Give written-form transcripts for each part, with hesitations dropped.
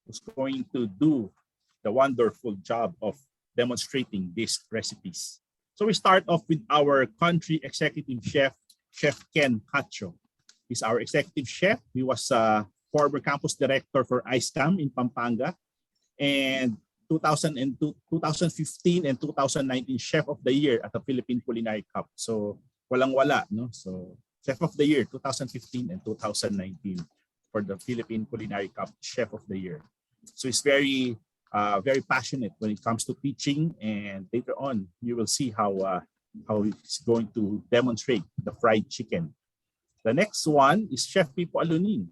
who's going to do the wonderful job of demonstrating these recipes. So we start off with our country executive chef, Chef Ken Cacho. He's our executive chef. He was a former campus director for ICAM in Pampanga, and 2002, 2015 and 2019 Chef of the Year at the Philippine Culinary Cup. So walang-wala, no? So Chef of the Year 2015 and 2019 for the Philippine Culinary Cup Chef of the Year. So he's very passionate when it comes to teaching, and later on you will see how he's going to demonstrate the fried chicken. The next one is Chef Pipo Alunin.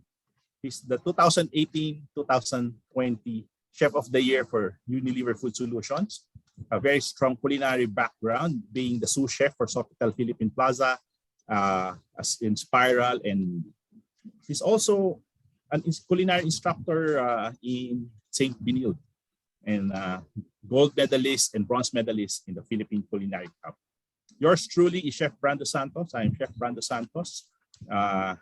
He's the 2018-2020 Chef of the Year for Unilever Food Solutions. A very strong culinary background, being the sous chef for Sofitel Philippine Plaza, as in Spiral, and he's also an culinary instructor in St. Benilde, and gold medalist and bronze medalist in the Philippine Culinary Cup. Yours truly is Chef Brando Santos. I am Chef Brando Santos. I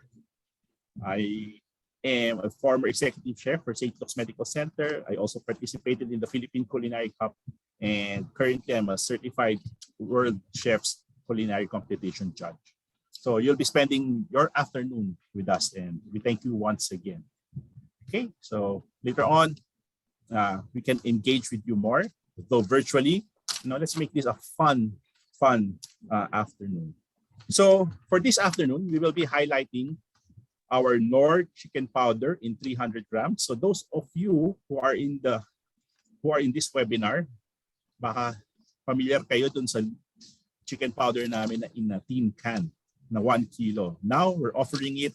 am a former executive chef for St. Luke's Medical Center. I also participated in the Philippine Culinary Cup, and currently I'm a certified World Chef's Culinary Competition judge. So you'll be spending your afternoon with us, and we thank you once again. Okay, so later on, we can engage with you more, though virtually. Let's make this a fun afternoon. So for this afternoon, we will be highlighting our Knorr chicken powder in 300 grams. So those of you who are in this webinar, baka familiar kayo dun sa chicken powder namin na in a tin can na 1 kilo. Now we're offering it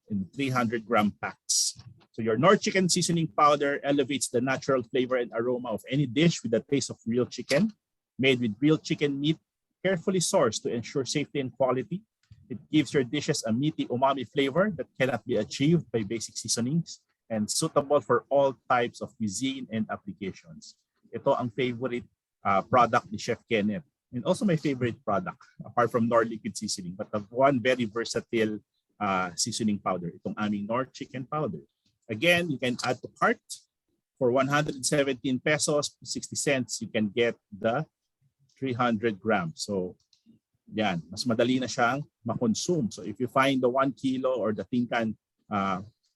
in 300 gram packs. So your Knorr chicken seasoning powder elevates the natural flavor and aroma of any dish with the taste of real chicken, made with real chicken meat, carefully sourced to ensure safety and quality. It gives your dishes a meaty umami flavor that cannot be achieved by basic seasonings, and suitable for all types of cuisine and applications. Ito ang favorite product ni Chef Kenneth, and also my favorite product apart from Knorr liquid seasoning, but the one very versatile seasoning powder, itong aming Knorr chicken powder. Again, you can add to cart. For 117 pesos 60 cents, you can get the 300 grams. So yan, mas madali na siyang makonsume. So if you find the 1 kilo or the tin can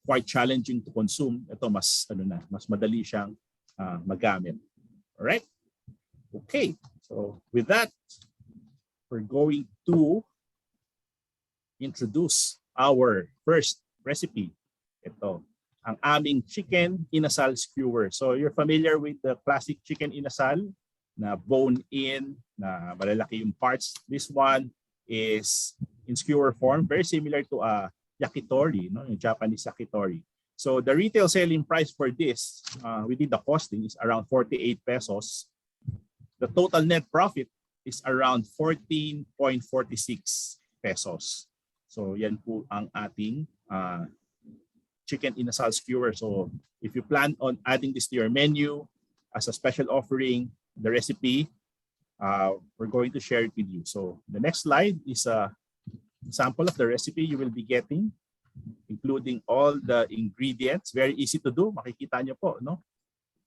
quite challenging to consume, ito mas madali siyang magamit. All right? Okay. So with that, we're going to introduce our first recipe. Ito, ang aming Chicken Inasal Skewer. So you're familiar with the classic Chicken Inasal na bone-in, na malalaki yung parts. This one is in skewer form, very similar to a yakitori, yung Japanese yakitori. So the retail selling price for this, within the costing, is around 48 pesos. The total net profit is around 14.46 pesos. So yan po ang ating Chicken Inasal Skewer. So if you plan on adding this to your menu as a special offering, the recipe, we're going to share it with you. So the next slide is a sample of the recipe you will be getting, including all the ingredients. Very easy to do. Makikita nyo po, no?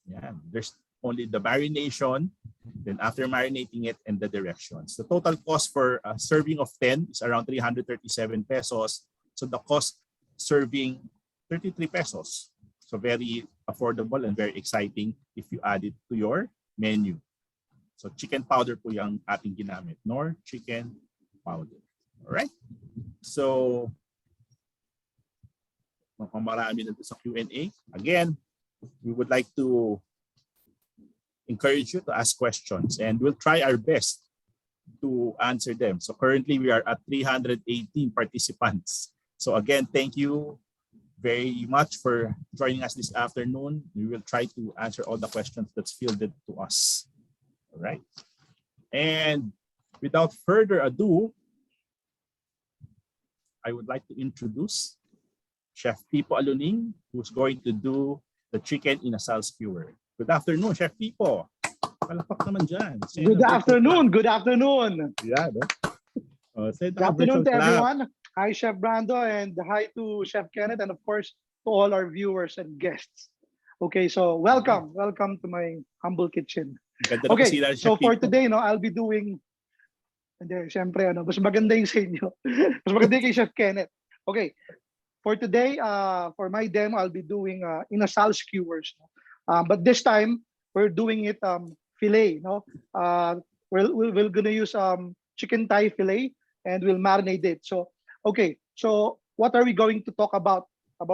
Yan. There's only the marination, then after marinating it, and the directions. The total cost for a serving of 10 is around 337 pesos. So the cost serving 33 pesos. So very affordable and very exciting if you add it to your menu. So chicken powder po yung ating ginamit. Knorr chicken powder. Alright? So, marami na sa Q&A. Again, we would like to encourage you to ask questions, and we'll try our best to answer them. So currently we are at 318 participants. So again, thank you very much for joining us this afternoon. We will try to answer all the questions that's fielded to us. All right. And without further ado, I would like to introduce Chef Pipo Alunin, who's going to do the Chicken Inasal Skewer. Good afternoon, Chef Pipo. Palakpak naman dyan. Good afternoon. Good afternoon. Yeah, no? Good afternoon to everyone. Hi, Chef Brando, and hi to Chef Kenneth, and of course, to all our viewers and guests. Okay, so welcome to my humble kitchen. Ganda ng Okay, kusina ni so Chef for Pipo. today, no, I'll be doing, hindi, syempre, mas maganda yung sa inyo. Mas maganda yung kay Chef Kenneth. Okay, for today, for my demo, I'll be doing inasal skewers. No? But this time, we're doing it fillet. No, we're gonna use chicken thigh fillet, and we'll marinate it. So, okay, so what are we going to talk about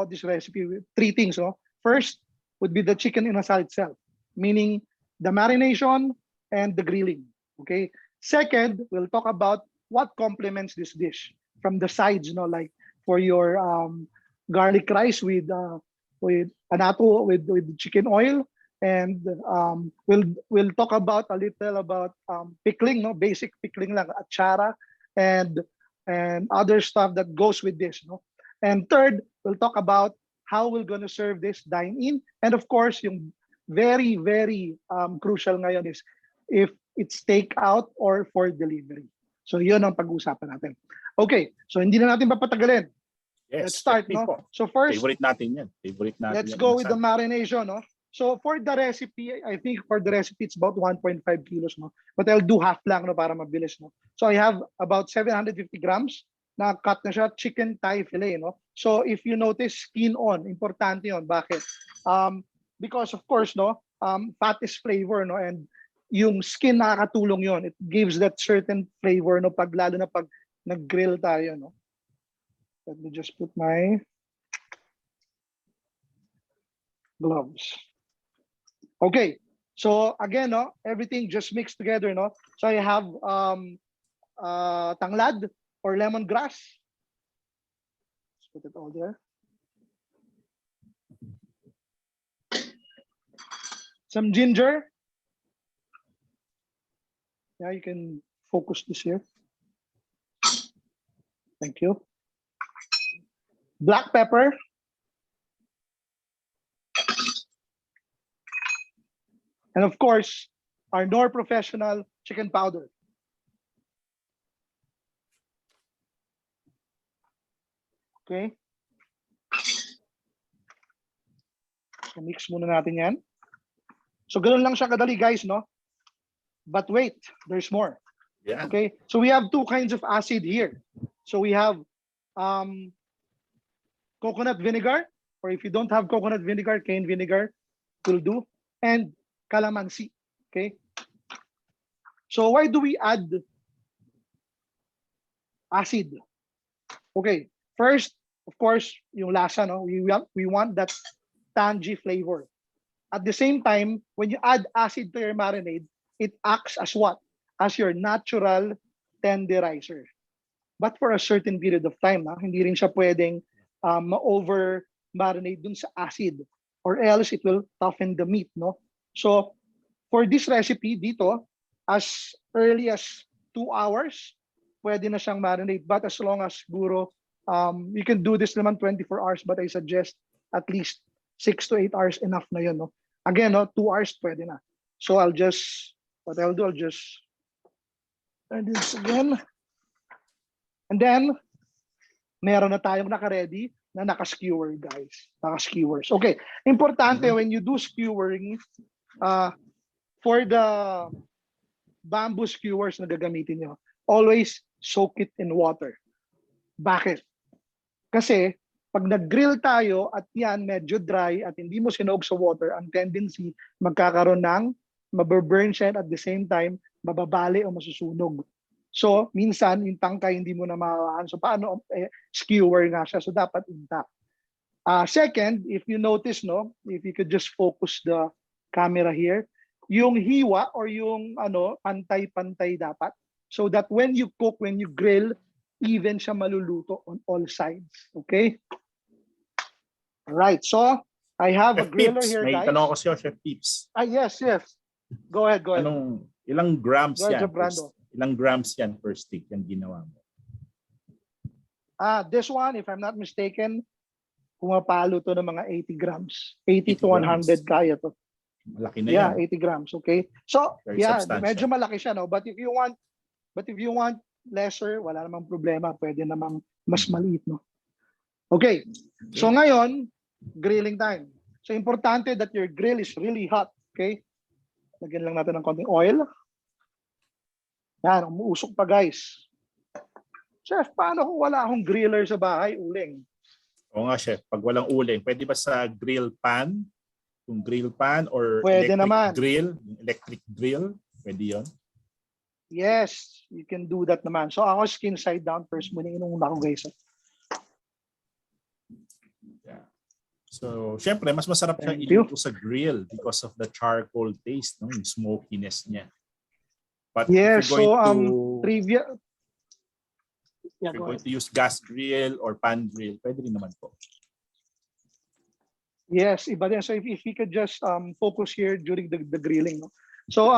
this recipe? Three things. No, first would be the chicken inasal itself, meaning the marination and the grilling. Okay. Second, we'll talk about what complements this dish from the sides. You know, like for your garlic rice with anato with chicken oil, and we'll talk about a little about pickling. No, basic pickling lang, achara, and other stuff that goes with this. No, and third, we'll talk about how we're gonna serve this dine in, and of course, yung very crucial ngayon is if it's take out or for delivery. So yun ang pag-uusapan natin. Okay, so hindi na natin papatagalin. Yes, Let's start, Chef no? Pipo. So first, Favorite natin yan. Favorite natin let's yan, go with inasal. the marination, no? So for the recipe, I think for the recipe it's about 1.5 kilos, no? But I'll do half lang, no, para mabilis, no? So I have about 750 grams na cut na siya, chicken thigh fillet, no? So if you notice, skin on, importante yon. Bakit? Because of course, no, fat is flavor, no, and yung skin nakakatulong yon. It gives that certain flavor, no, lalo na pag nag-grill tayo, no. Let me just put my gloves. Okay, so again, no, everything just mixed together, no. So I have tanglad or lemongrass. Let's put it all there. Some ginger. Yeah, you can focus this here. Thank you. Black pepper. And of course, our Knorr Professional chicken powder. Okay. So mix muna natin yan. So ganun lang siya kadali, guys, no? But wait, there's more. Yeah. Okay, so we have two kinds of acid here. So we have coconut vinegar, or if you don't have coconut vinegar, cane vinegar will do, and calamansi. Okay, so why do we add acid? Okay, first, of course, yung lasa, no? We want that tangy flavor. At the same time, when you add acid to your marinade, it acts as what? As your natural tenderizer. But for a certain period of time, hindi rin siya pwedeng ma-over marinate dun sa acid, or else it will toughen the meat, no? So for this recipe dito, as early as 2 hours, pwede na siyang marinate. But as long as siguro, you can do this naman 24 hours, but I suggest at least 6 to 8 hours enough na yun, no? Again, no, 2 hours pwede na. So I'll just turn this again. And then, meron na tayong naka-ready na naka-skewer, guys. Naka-skewers. Okay, importante when you do skewering, for the bamboo skewers na gagamitin nyo, always soak it in water. Bakit? Kasi, pag nag-grill tayo at yan medyo dry at hindi mo sinog sa water, ang tendency magkakaroon ng maburburn siya, at the same time mababali o masusunog. So minsan yung tangkay hindi mo na mawawaan. So paano skewer nga siya, so dapat intact. Second, if you notice, no, if you could just focus the camera here, yung hiwa or yung pantay-pantay dapat, so that when you cook, when you grill, even siya maluluto on all sides. Okay? Alright, so I have a Chef griller Pips, here, may guys. tanong ako sa'yo, Chef Pips. Yes. Go ahead. Ilang grams Go ahead, yan? Brando. Ilang grams yan per stick yung ginawa mo? This one, if I'm not mistaken, pumapalo to ng mga 80 grams. 80 to 100 kaya to. Malaki na Yeah, yan. 80 grams. Okay. So, Very yeah, substantial. medyo malaki siya, no? But if you want lesser, wala namang problema. Pwede namang mas maliit, no? Okay. So ngayon, grilling time. So importante that your grill is really hot. Okay? Lagyan lang natin ng konting oil. Yan, umuusok pa guys. Chef, paano kung wala akong griller sa bahay? Uling. Oo nga, chef. Pag walang uling, pwede ba sa grill pan? Yung grill pan or Pwede electric naman. grill? Yung electric grill, pwede yun? Yes, you can do that naman. So ako skin side down first muna inuna ko guys. Yeah. So, syempre, mas masarap siya Thank you. iluto sa grill because of the charcoal taste, no? Yung smokiness niya. But Yes, if you're so going to, trivia. Yeah, if you're go going ahead. to use gas grill or pan grill, pwede rin naman po. Yes, iba din. So if we could just focus here during the grilling. No? So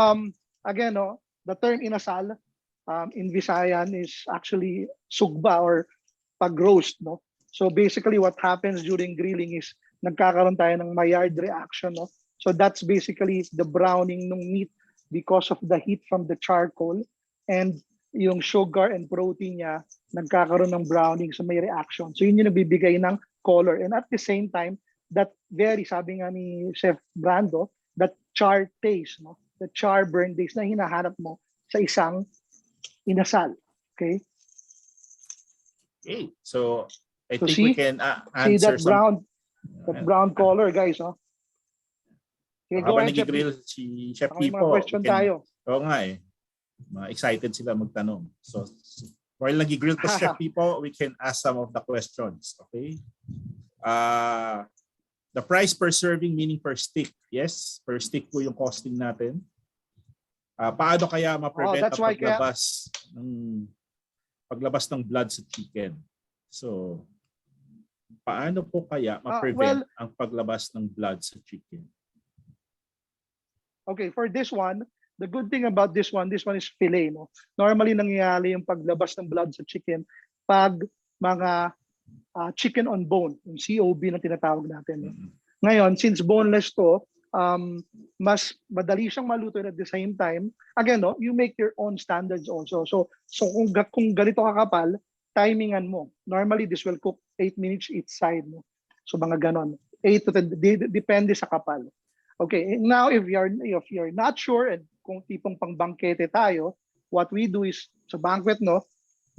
again, no, the term inasal in Visayan is actually sugba or pag-roast. No? So basically what happens during grilling is nagkakaroon tayo ng Maillard reaction. No? So that's basically the browning ng meat because of the heat from the charcoal and yung sugar and protein niya nagkakaroon ng browning so may reaction. So yun yung nagbibigay ng color. And at the same time, that very, sabi nga ni Chef Brando, that char taste, no? The char burn taste na hinahanap mo sa isang inasal. Okay? Okay. So, I So think we see can see answer that brown color, guys. Oh? Okay, go habang ahead, Chef. nag-grill si Chef Baka may mga Pipo, question tayo. Oo nga eh. Excited sila magtanong. So, while nag-grill to Chef Pipo, we can ask some of the questions. Okay? The price per serving, meaning per stick. Yes, per stick po yung costing natin. Paano kaya ma-prevent that's ang why paglabas ng blood sa chicken? So, paano po kaya ma-prevent ang paglabas ng blood sa chicken? Okay, for this one, the good thing about this one is fillet. No? Normally, nangyayari yung paglabas ng blood sa chicken pag mga chicken on bone, yung COB na tinatawag natin. No? Ngayon, since boneless to, mas madali siyang maluto and at the same time, again, no, you make your own standards also. So kung ganito kakapal, timingan mo. Normally, this will cook 8 minutes each side. No? So mga ganon. 8 to 10, depende sa kapal. Okay, now if you're not sure and kung tipong pang-bangkete tayo, what we do is sa banquet, no,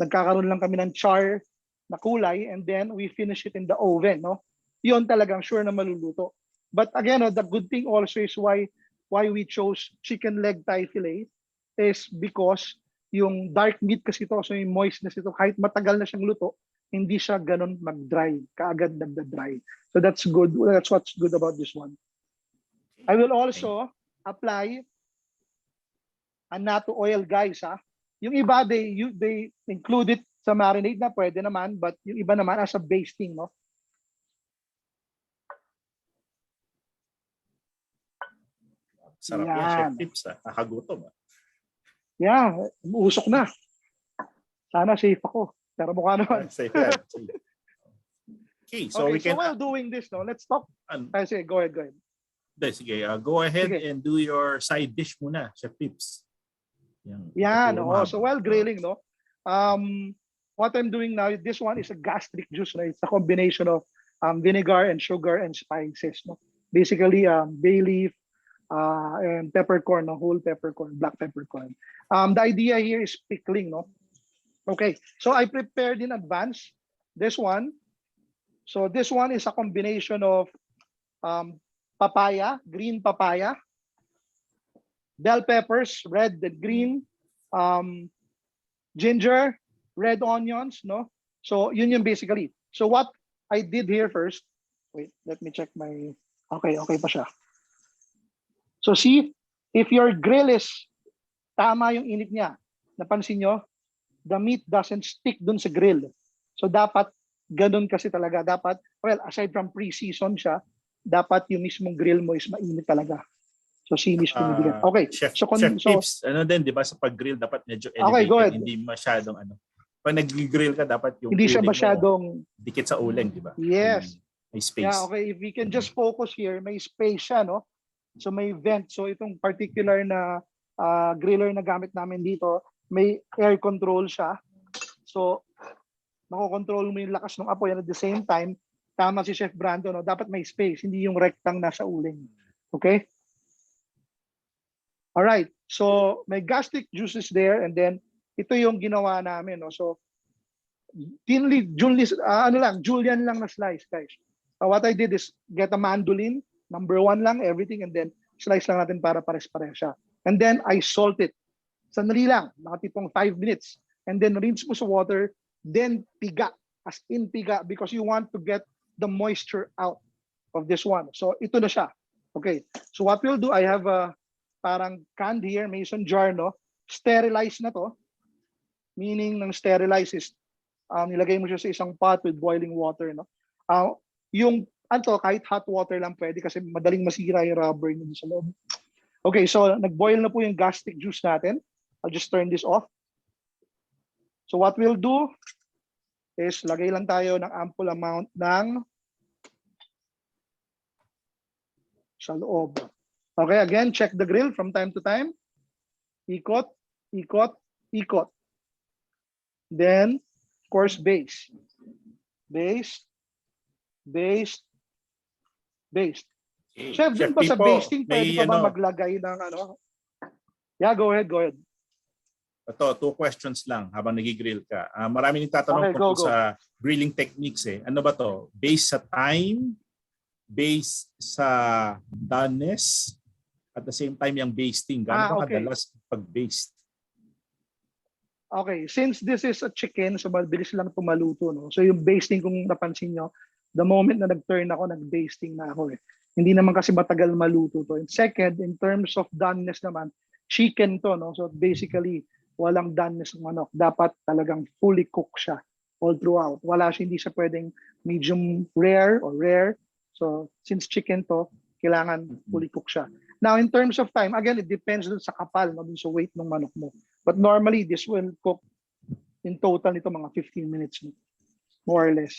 nagkakaroon lang kami ng char na kulay and then we finish it in the oven, no. Yun talagang sure na maluluto. But again, no, the good thing also is why we chose chicken leg thigh fillet is because yung dark meat kasi ito, so yung moistness ito, kahit matagal na siyang luto, hindi siya ganun mag-dry, kaagad nagda-dry. So that's good. That's what's good about this one. I will also apply a natto oil, guys. Yung iba, they include it sa marinade na pwede naman, but yung iba naman as a basting, no? Sarap yan, Chef Tips. Nakagutom. Yeah, umuusok na. Sana safe ako. Pero mukha naman. Safe yan. Okay, so we can... So while doing this, no, let's talk. Sige, go ahead. Sige, go ahead and do your side dish muna, Chef Tips. Yan, no. So while grilling, no, what I'm doing now, this one is a gastric juice. No? It's a combination of vinegar and sugar and spices. No? Basically, bay leaf and peppercorn, no? Whole peppercorn, black peppercorn. The idea here is pickling. No? Okay, so I prepared in advance this one. So this one is a combination of papaya, green papaya, bell peppers, red and green, ginger, red onions, no? So yun yung basically. So what I did here first, wait, let me check my, okay pa siya. So see, if your grill is tama yung init niya, napansin nyo, the meat doesn't stick dun sa grill. So dapat ganun kasi talaga. Dapat, well, aside from pre-season siya, dapat yung mismong grill mo is mainit talaga. So sinis pinibigat. Okay. Chef Tips, ano din, di ba sa pag-grill dapat medyo elevated, hindi masyadong ano. Pag nag-grill ka, dapat yung hindi siya masyadong dikit sa uling, di ba? Yes. May space. Yeah, okay. If we can just focus here, may space siya, no? So may vent. So itong particular na griller na gamit namin dito, may air control siya. So makokontrol mo yung lakas ng apoy and at the same time, tama si Chef Brando, no? Dapat may space, hindi yung rectang nasa uling. Okay? Alright, so may gastric juices there, and then ito yung ginawa namin, no? So julienne lang na slice, guys. What I did is get a mandolin, number 1 lang, everything, and then slice lang natin para pares-pares siya. And then I salt it. Sandali lang, nakatipong 5 minutes. And then rinse mo sa water, then piga, as in piga, because you want to get the moisture out of this one. So ito na siya. Okay, so what we'll do, I have a parang canned here, mason jar, no? Sterilize na to. Meaning ng sterilize is nilagay mo siya sa isang pot with boiling water, no? Yung kahit hot water lang pwede kasi madaling masira yung rubber niyo sa loob. Okay, so nag-boil na po yung gastric juice natin. I'll just turn this off. So what we'll do is lagay lang tayo ng ample amount ng sa loob. Okay, again, check the grill from time to time. Ikot, ikot, ikot. Then, of course, base. Base, base, base. Chef, dun ba sa basting, pwede pa ba maglagay ng ano? Yeah, go ahead, go ahead. Ito, 2 questions lang habang nagigrill ka. Maraming nagtatanong tungkol sa grilling techniques eh. Ano ba to? Based sa time, based sa doneness, at the same time yung basting. Gaano ba kadalas pag-baste? Okay, since this is a chicken, so mabilis lang ito maluto, no? So yung basting, kung napansin nyo, the moment na nag-turn ako, nag-basting na ako eh. Hindi naman kasi matagal maluto to. And second, in terms of doneness naman, chicken to, no? So basically, walang doneness ng manok. Dapat talagang fully cooked siya all throughout. Hindi siya pwedeng medium rare or rare. So since chicken to, kailangan fully cooked siya. Now in terms of time, again, it depends dun sa kapal, no? Dun sa weight ng manok mo. But normally, this will cook in total nito mga 15 minutes, more or less.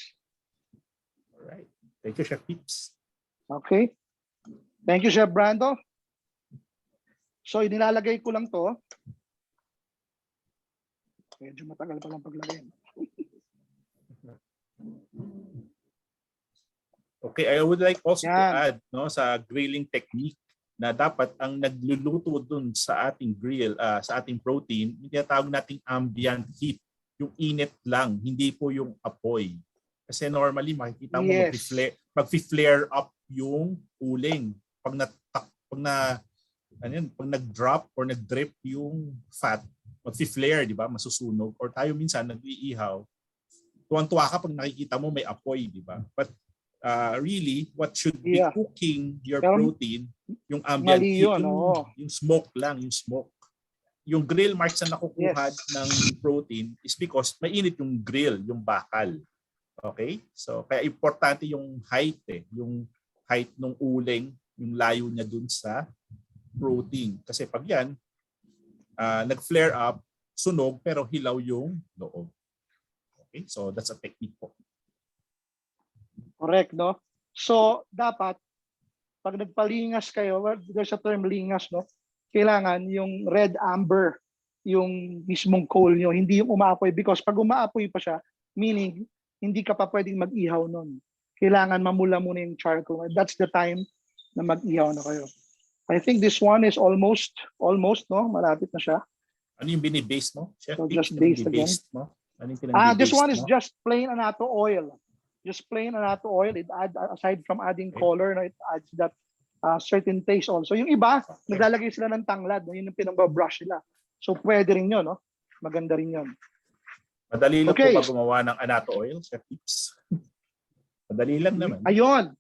All right. Thank you, Chef Pips. Okay. Thank you, Chef Brando. So, inilalagay ko lang to. Medyo matagal pa lang paglagay. Okay, I would like also to add sa grilling technique na dapat ang nagluluto dun sa ating grill, sa ating protein, yung tinatawag nating ambient heat. Yung init lang, hindi po yung apoy. Kasi normally makikita mo mag-flare up yung uling. Pag nag-drop or nag-drip yung fat, mag-flare, di ba? Masusunog. Or tayo minsan nag-iihaw. Tuwan-tuwa ka pag nakikita mo may apoy, di ba? But really, what should be cooking your protein, yung ambient heat, yung smoke lang, yung smoke. Yung grill marks na nakukuha ng protein is because mainit yung grill, yung bakal. Okay? So, kaya importante yung height yung height ng uling, yung layo niya dun sa protein. Kasi pag yan, nag-flare up, sunog, pero hilaw yung loob. Okay? So, that's a technique po. Correct, no? So, dapat, pag nagpalingas kayo, there's a term lingas, no? Kailangan yung red amber, yung mismong coal nyo, hindi yung umaapoy. Because pag umaapoy pa siya, meaning, hindi ka pa pwedeng mag-ihaw nun. Kailangan mamula muna yung charcoal. That's the time na mag-ihaw na kayo. I think this one is almost, no? Malapit na siya. Ano yung binibase mo? Chef, so just based again. Mo? Ano This one is just plain annatto oil. Just plain annatto oil. It aside from adding color, no, it adds that certain taste also. Yung iba, naglalagay sila ng tanglad. No? Yun yung pinang-brush nila. So pwede rin yun, no? Maganda rin yun. Madali lang po ba gumawa ng annatto oil, Chef Pips? Madali lang naman. Ayun.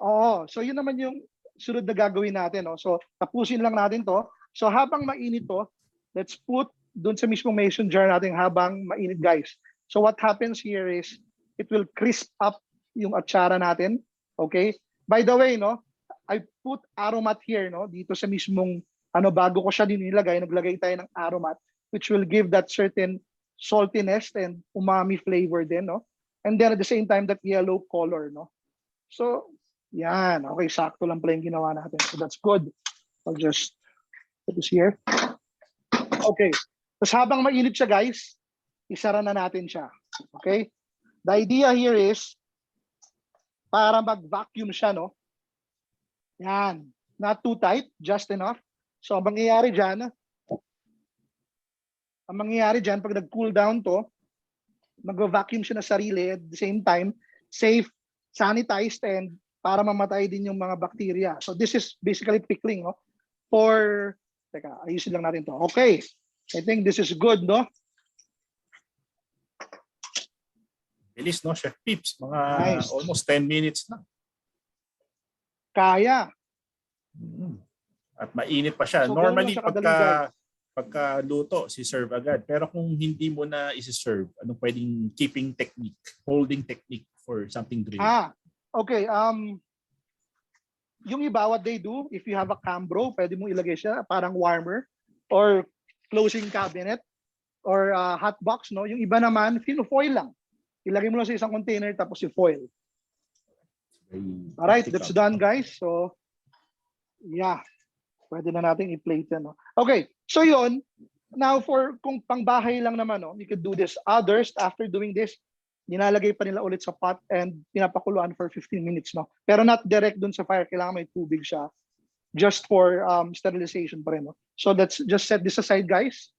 Oo. So yun naman yung sunod na gagawin natin. No? So tapusin lang natin to. So habang mainit to, let's put dun sa mismong mason jar natin habang mainit, guys. So what happens here is it will crisp up yung atsara natin. Okay? By the way, no, I put aromat here, no, dito sa mismong bago ko siya nilagay, naglagay tayo ng aromat which will give that certain saltiness and umami flavor din, no? And then at the same time that yellow color, no? So, yan. Okay, sakto lang pala yung ginawa natin. So that's good. I'll just put this here. Okay. Tapos habang mainit siya, guys, isara na natin siya. Okay? The idea here is para mag-vacuum siya, no? Yan. Not too tight, just enough. So, ang mangyayari dyan, pag nag-cool down to, mag-vacuum siya na sarili at the same time, safe, sanitized, and para mamatay din yung mga bacteria. So, this is basically pickling, no? Teka, ayusin lang natin to. Okay. I think this is good, no? Bilis, no, Chef Pips? Mga Nice. almost 10 minutes na. Kaya. At mainit pa siya. So, Normally, ganun lang siya pagka luto, si-serve agad. Pero kung hindi mo na isi-serve, anong pwedeng keeping technique, holding technique for something grilled? Okay. Yung iba, what they do, if you have a cambro, pwede mo ilagay siya, parang warmer, or closing cabinet, or hot box, no? Yung iba naman, foil lang. Ilagay mo lang sa isang container, tapos i-foil. Alright, that's done, guys. So, yeah. Pwede na natin i-plate yan, no? Okay, so yun. Now, kung pangbahay lang naman, no, you could do this. Others, after doing this, nilalagay pa nila ulit sa pot and pinapakuluan for 15 minutes, no? Pero not direct dun sa fire. Kailangan may tubig siya. Just for sterilization pa rin, no? So, let's just set this aside, guys.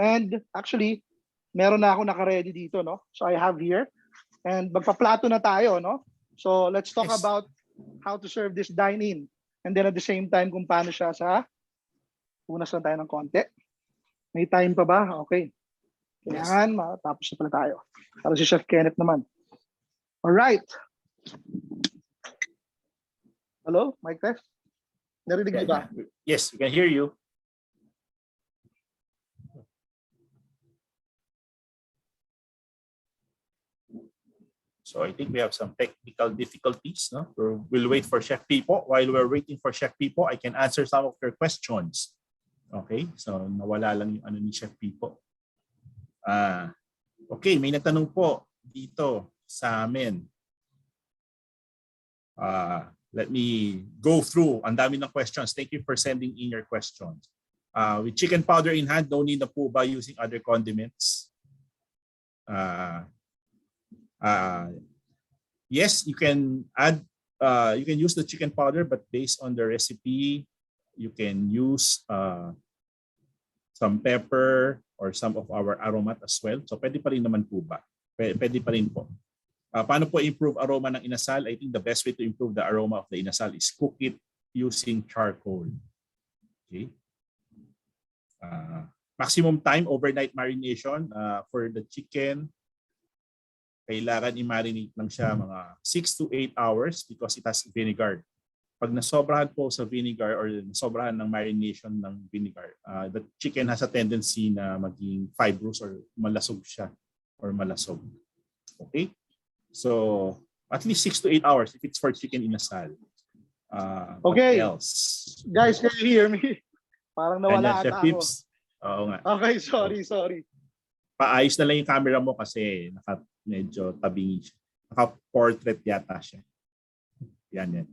And actually, meron na ako naka-ready dito, no? So, I have here. And magpaplato na tayo, no? So, let's talk about how to serve this dine-in. And then at the same time, kung paano siya punas lang tayo ng konti. May time pa ba? Okay. Kailangan, matapos na pala tayo. Para si Chef Kenneth naman. Alright. Hello? Mic test? Narinig niyo ba? Yes, we can hear you. So I think we have some technical difficulties. No? We'll wait for Chef Pipo. While we're waiting for Chef Pipo, I can answer some of your questions. Okay, so nawala lang yung ni Chef Pipo. Okay, may nagtanong po dito sa amin. Let me go through. Ang dami ng questions. Thank you for sending in your questions. With chicken powder in hand, no need na po ba using other condiments? Yes, you can add, you can use the chicken powder, but based on the recipe, you can use some pepper or some of our aromat as well. So pwede pa rin naman po ba? Pwede pa rin po. Paano po improve aroma ng inasal? I think the best way to improve the aroma of the inasal is cook it using charcoal. Okay. Maximum time overnight marination for the chicken. Kailangan i-marinate lang siya mga 6 to 8 hours because it has vinegar. Pag nasobrahan po sa vinegar or nasobrahan ng marination ng vinegar, the chicken has a tendency na maging fibrous or malasog siya or malasog. Okay? So, at least 6 to 8 hours if it's for chicken inasal. Okay. What else? Guys, can you hear me? Parang nawala Chef ata ako. Pips. Oo nga. Okay, sorry. Paayos na lang yung camera mo kasi medyo tabingi siya. Naka-portrait yata siya. Yan.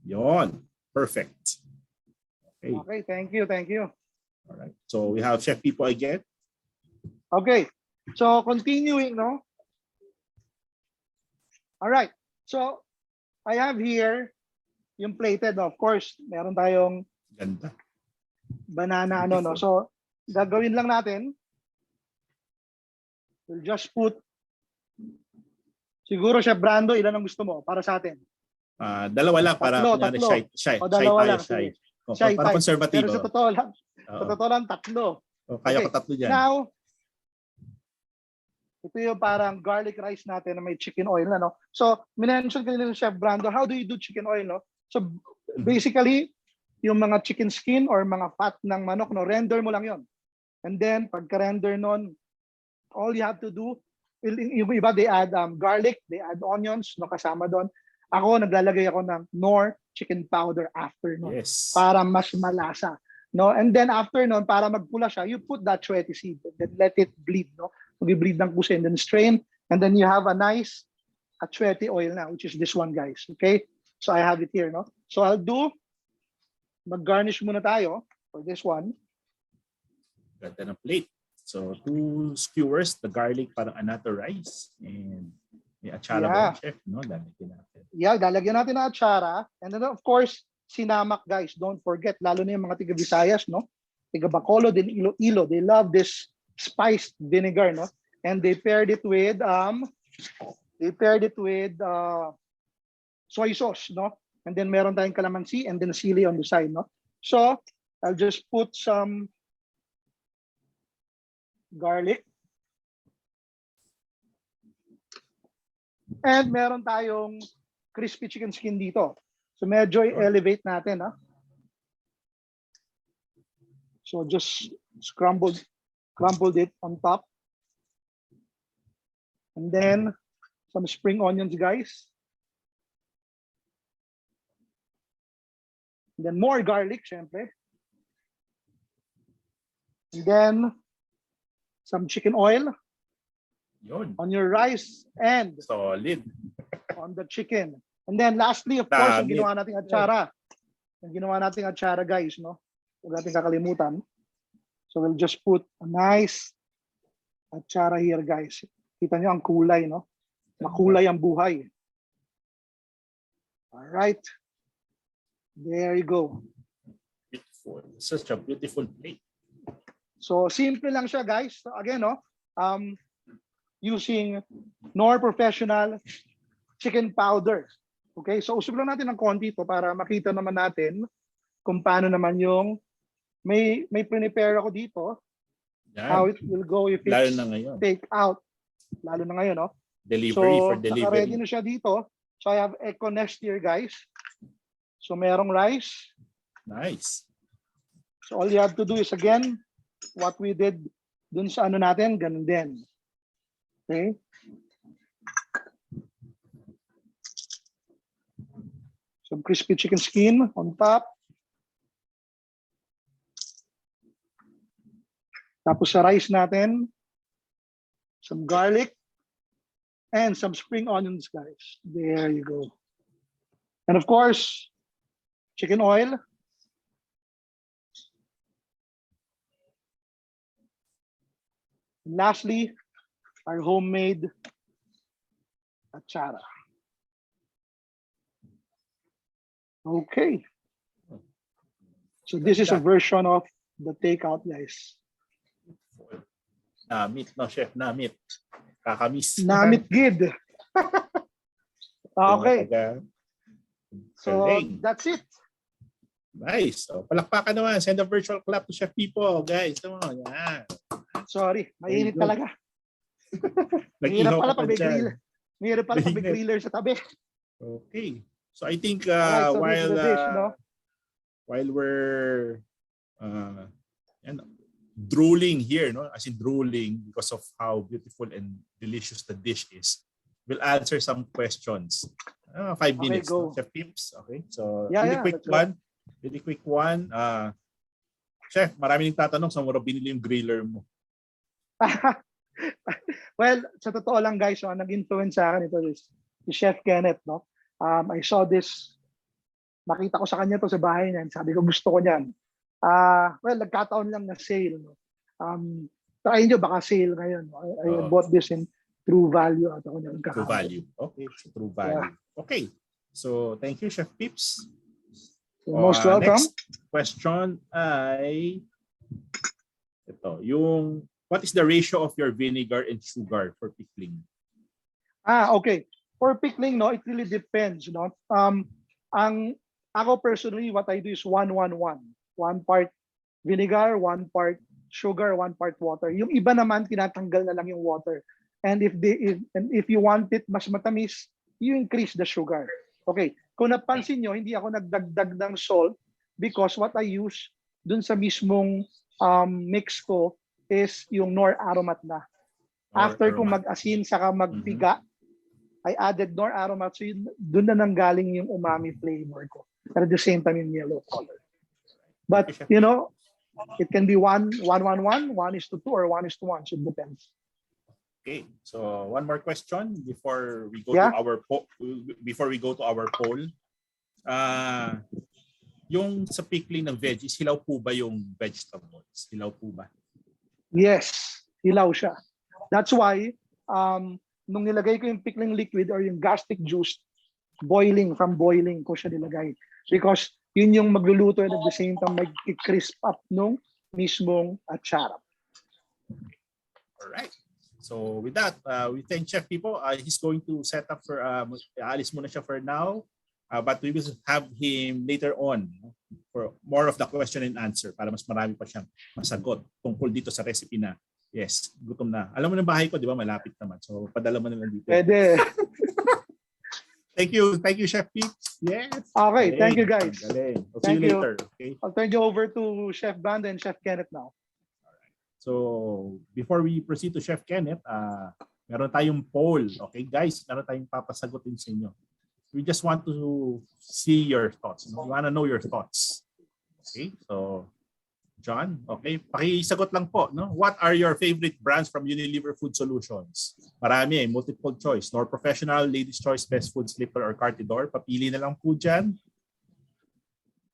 Yon. Perfect. Okay, thank you. All right. So we have Chef Pipo again. Okay. So continuing, no? All right. So I have here yung plated, no? Of course, meron tayong Ganda. banana no? So gagawin lang natin. We'll just put siguro Chef Brando, ilan ang gusto mo para sa atin? Dalawa lang para tatlo. Shy Dalawa tayo, lang. shy. Shy para type. konservatibo. Pero sa totoo lang, tatlo. Kaya ko tatlo dyan. Now, ito yung parang garlic rice natin na may chicken oil na, no? So, minention ko nila Chef Brando, how do you do chicken oil, no? So, basically, yung mga chicken skin or mga fat ng manok, no? Render mo lang yon. And then, pagka-render nun, all you have to do, yung iba, they add garlic, they add onions, no? Kasama doon. Ako, naglalagay ako ng Knorr chicken powder after, no? Yes. Para mas malasa. No? And then after nun, para magpula siya, you put that chwete seed and then let it bleed, no? Mag-bleed ng puso and then strain, and then you have a nice chwete oil na, which is this one, guys. Okay? So I have it here, no? So I'll do, mag-garnish muna tayo for this one. Ganda ng plate. So 2 skewers, the garlic parang another rice, and May atsara ba, chef? No, lalagyan natin. Yeah, lalagyan natin ng atsara. And then of course, sinamak, guys. Don't forget, lalo na yung mga tiga Visayas, no? Tiga Bacolod and Iloilo. They love this spiced vinegar, no? And they paired it with soy sauce, no? And then meron tayong calamansi and then sili on the side, no? So I'll just put some garlic. And meron tayong crispy chicken skin dito. So medyo i-elevate natin, ha? So just crumbled it on top. And then some spring onions, guys. And then more garlic, syempre. And then some chicken oil. Yun. On your rice and solid on the chicken. And then lastly, of course, yung ginawa nating atsara. Yung ginawa nating atsara, guys, no? Huwag natin kakalimutan. So we'll just put a nice atsara here, guys. Kita nyo ang kulay, no? Makulay ang buhay. All right. There you go. Beautiful. Such a beautiful plate. So simple lang siya, guys. So, again, no? Using Knorr Professional chicken powder. Okay, so usog lang natin ng konti ito para makita naman natin kung paano naman yung may prepare ako dito. Yan. How it will go if it's take out. Lalo na ngayon, no? Delivery for delivery. So, ready na siya dito. So, I have Eco Nest here, guys. So, merong rice. Nice. So, all you have to do is, again, what we did dun sa ano natin, ganun din. Okay? Some crispy chicken skin on top. Tapos sa rice natin, some garlic and some spring onions, guys. There you go. And of course, chicken oil. And lastly, our homemade atsara. Okay. So this is a version of the takeout, guys. Namit, no, chef? Namit. Kakamis. Namit gid. Okay. So that's it. Nice. So, palakpakan naman. Send a virtual clap to Chef Pipo, guys. Come on. Yan. Sorry, mainit talaga. Nag-ihaw pala ka pag pa dyan. Mahirap pala pag may griller sa tabi. Okay. So I think Alright, so while we're drooling here, no, as in drooling because of how beautiful and delicious the dish is, we'll answer some questions. 5 minutes, no? Chef Pips. Okay. So really quick one. Chef, marami nang tatanong sa mo binili yung griller mo. Well, sa totoo lang, guys, so nag-influence sa akin ito is si Chef Kenneth, no? I saw this, nakita ko sa kanya to sa bahay niya. Sabi ko, gusto ko niyan. Well, nagkataon lang na sale. No? Try nyo, baka sale ngayon. I bought this in True Value. At ako True Value. Okay, so True Value. Yeah. Okay, so thank you, Chef Pips. You're most welcome. Next question ay ito, yung what is the ratio of your vinegar and sugar for pickling? Okay. For pickling, no, it really depends, no. Ako personally, what I do is 1-1-1. 1 part vinegar, 1 part sugar, 1 part water. Yung iba naman tinatanggal na lang yung water. And if you want it mas matamis, you increase the sugar. Okay. Kung napansin nyo, hindi ako nagdagdag ng salt because what I use dun sa mismong mix ko is yung Knorr aromat na. After kung mag-asin saka magpiga, I added Knorr aromat, so doon na nanggaling yung umami flavor ko. At the same time yung yellow color. But, you know, it can be 1-1-1, 1:2, or 1:1. So it depends. Okay, so one more question before we go to our poll. Yung sa pickling ng veggies, hilaw po ba yung vegetables? Hilaw po ba? Yes, hilaw siya. That's why nung nilagay ko yung pickling liquid or yung gastric juice, from boiling ko siya nilagay. Because yun yung magluluto and at the same time mag-crisp up nung mismong atsara. Alright. So with that, we thank Chef Pipo. He's going to set up for, alis muna siya for now. But we will have him later on for more of the question and answer para mas marami pa siyang masagot tungkol dito sa recipe na, yes, gutom na. Alam mo ng bahay ko, di ba? Malapit naman. So padala mo na lang dito. Pwede. Thank you, Chef Pete. Yes. Okay, Galing. thank you guys. Galing. I'll see Thank you you. later. Okay. I'll turn you over to Chef Brando and Chef Kenneth now. So before we proceed to Chef Kenneth, meron tayong poll. Okay guys, meron tayong papasagutin sa inyo. We just want to see your thoughts. We want to know your thoughts. Okay, so John, okay, pakisagot lang po. No? What are your favorite brands from Unilever Food Solutions? Marami multiple choice. Knorr Professional, Ladies Choice, Best Food Slipper, or Carte D. Papili na lang po dyan.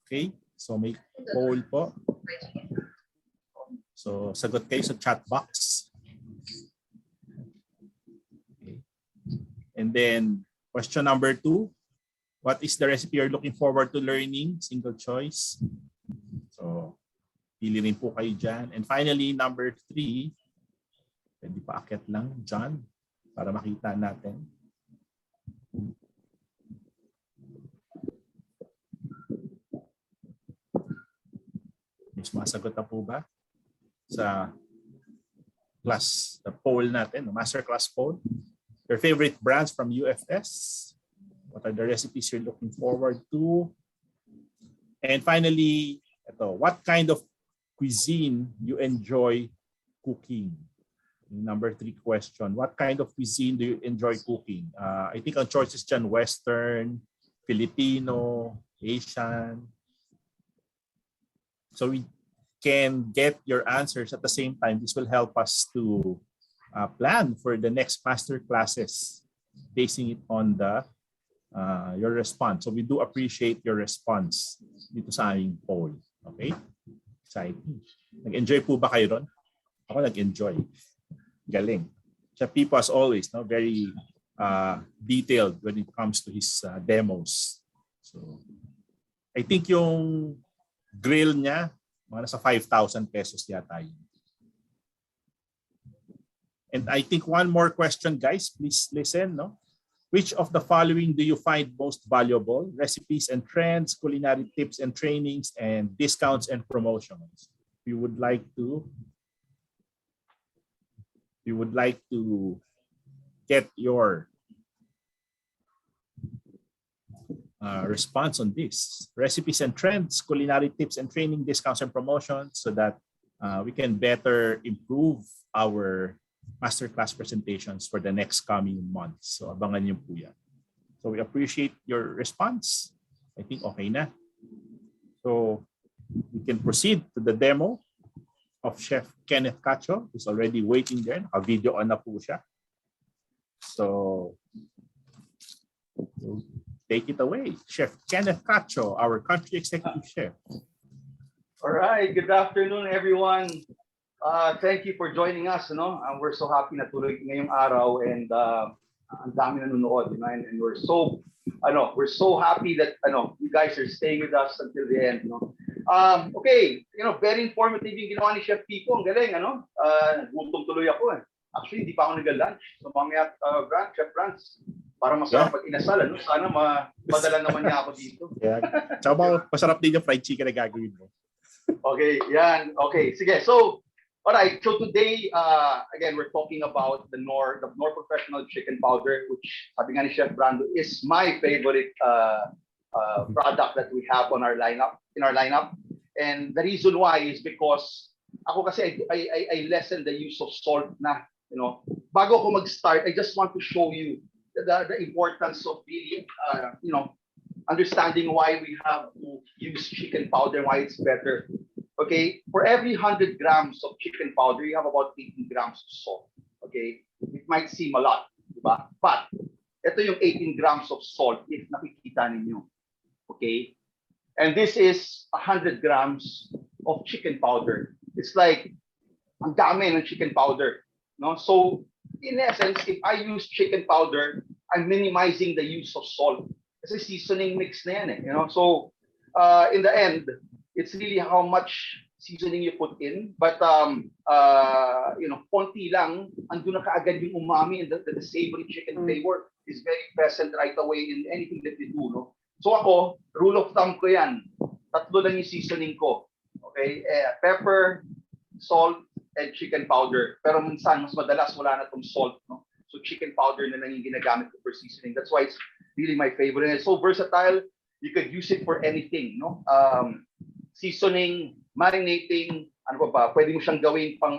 Okay, so may poll po. So sagot kayo sa chat box. Okay. And then question number 2, what is the recipe you're looking forward to learning? Single choice. So pili rin po kayo dyan. And finally, number 3, pwede pa akyat lang, John, para makita natin. Mas masagot na po ba sa class, the poll natin, the Masterclass poll? Your favorite brands from UFS? What are the recipes you're looking forward to? And finally, what kind of cuisine you enjoy cooking? Number 3 question, what kind of cuisine do you enjoy cooking? I think ang choices dyan, Western, Filipino, Asian. So we can get your answers at the same time. This will help us to plan for the next master classes, basing it on the your response. So we do appreciate your response dito sa aming poll. Okay? Exciting. Nag-enjoy po ba kayo ron? Ako nag-enjoy. Galing. Chef Pipo, as always, no, very detailed when it comes to his demos. So I think yung grill niya, mga nasa 5,000 pesos yata yun. And I think one more question, guys. Please listen. No? Which of the following do you find most valuable? Recipes and trends, culinary tips and trainings, and discounts and promotions. If you would like to get your response on this. Recipes and trends, culinary tips and training, discounts and promotions, so that we can better improve our masterclass presentations for the next coming months. So abangan niyo po yan. So we appreciate your response. I think okay na. So we can proceed to the demo of Chef Kenneth Cacho, who's already waiting there. Naka-video on na po siya. So take it away, Chef Kenneth Cacho, our country executive chef. All right, good afternoon, everyone. Thank you for joining us. No? We're so happy na tuloy ngayong araw, and ang dami nanonood, and we're so happy that you guys are staying with us until the end. No? Okay, very informative yung ginawa ni Chef Pipo. Ang galing, gutom tuloy ako. Actually, hindi pa ako nag-lunch. So mamaya, Chef Franz, para masarap pag inasal, sana madala naman niya ako dito. Yeah. Tsaka masarap din yung fried chicken na gagawin mo. Okay, yan. Okay, sige. So, all right. So today, again, we're talking about the Knorr Professional Chicken Powder, which, sabi nga ni Chef Brando, is my favorite product that we have on our lineup. And the reason why is because ako kasi I lessen the use of salt na. Bago ako mag-start, I just want to show you the importance of really, understanding why we have to use chicken powder, why it's better. Okay, for every 100 grams of chicken powder, you have about 18 grams of salt. Okay, it might seem a lot, diba? But ito yung 18 grams of salt if nakikita ninyo. Okay, and this is 100 grams of chicken powder. It's like ang dami ng chicken powder, no? So in essence, if I use chicken powder, I'm minimizing the use of salt. Kasi seasoning mix na yan eh, you know. So in the end, it's really how much seasoning you put in. But you know, konti lang, andun na kaagad yung umami and the savory chicken flavor is very present right away in anything that you do, no? So ako, rule of thumb ko yan. Tatlo lang yung seasoning ko. Okay? Pepper, salt, and chicken powder. Pero minsan, mas madalas wala na tong salt, no? So chicken powder na lang yung ginagamit ko for seasoning. That's why it's really my favorite. And it's so versatile. You could use it for anything, no? Seasoning, marinating, ano pa ba? Pwede mo siyang gawin pang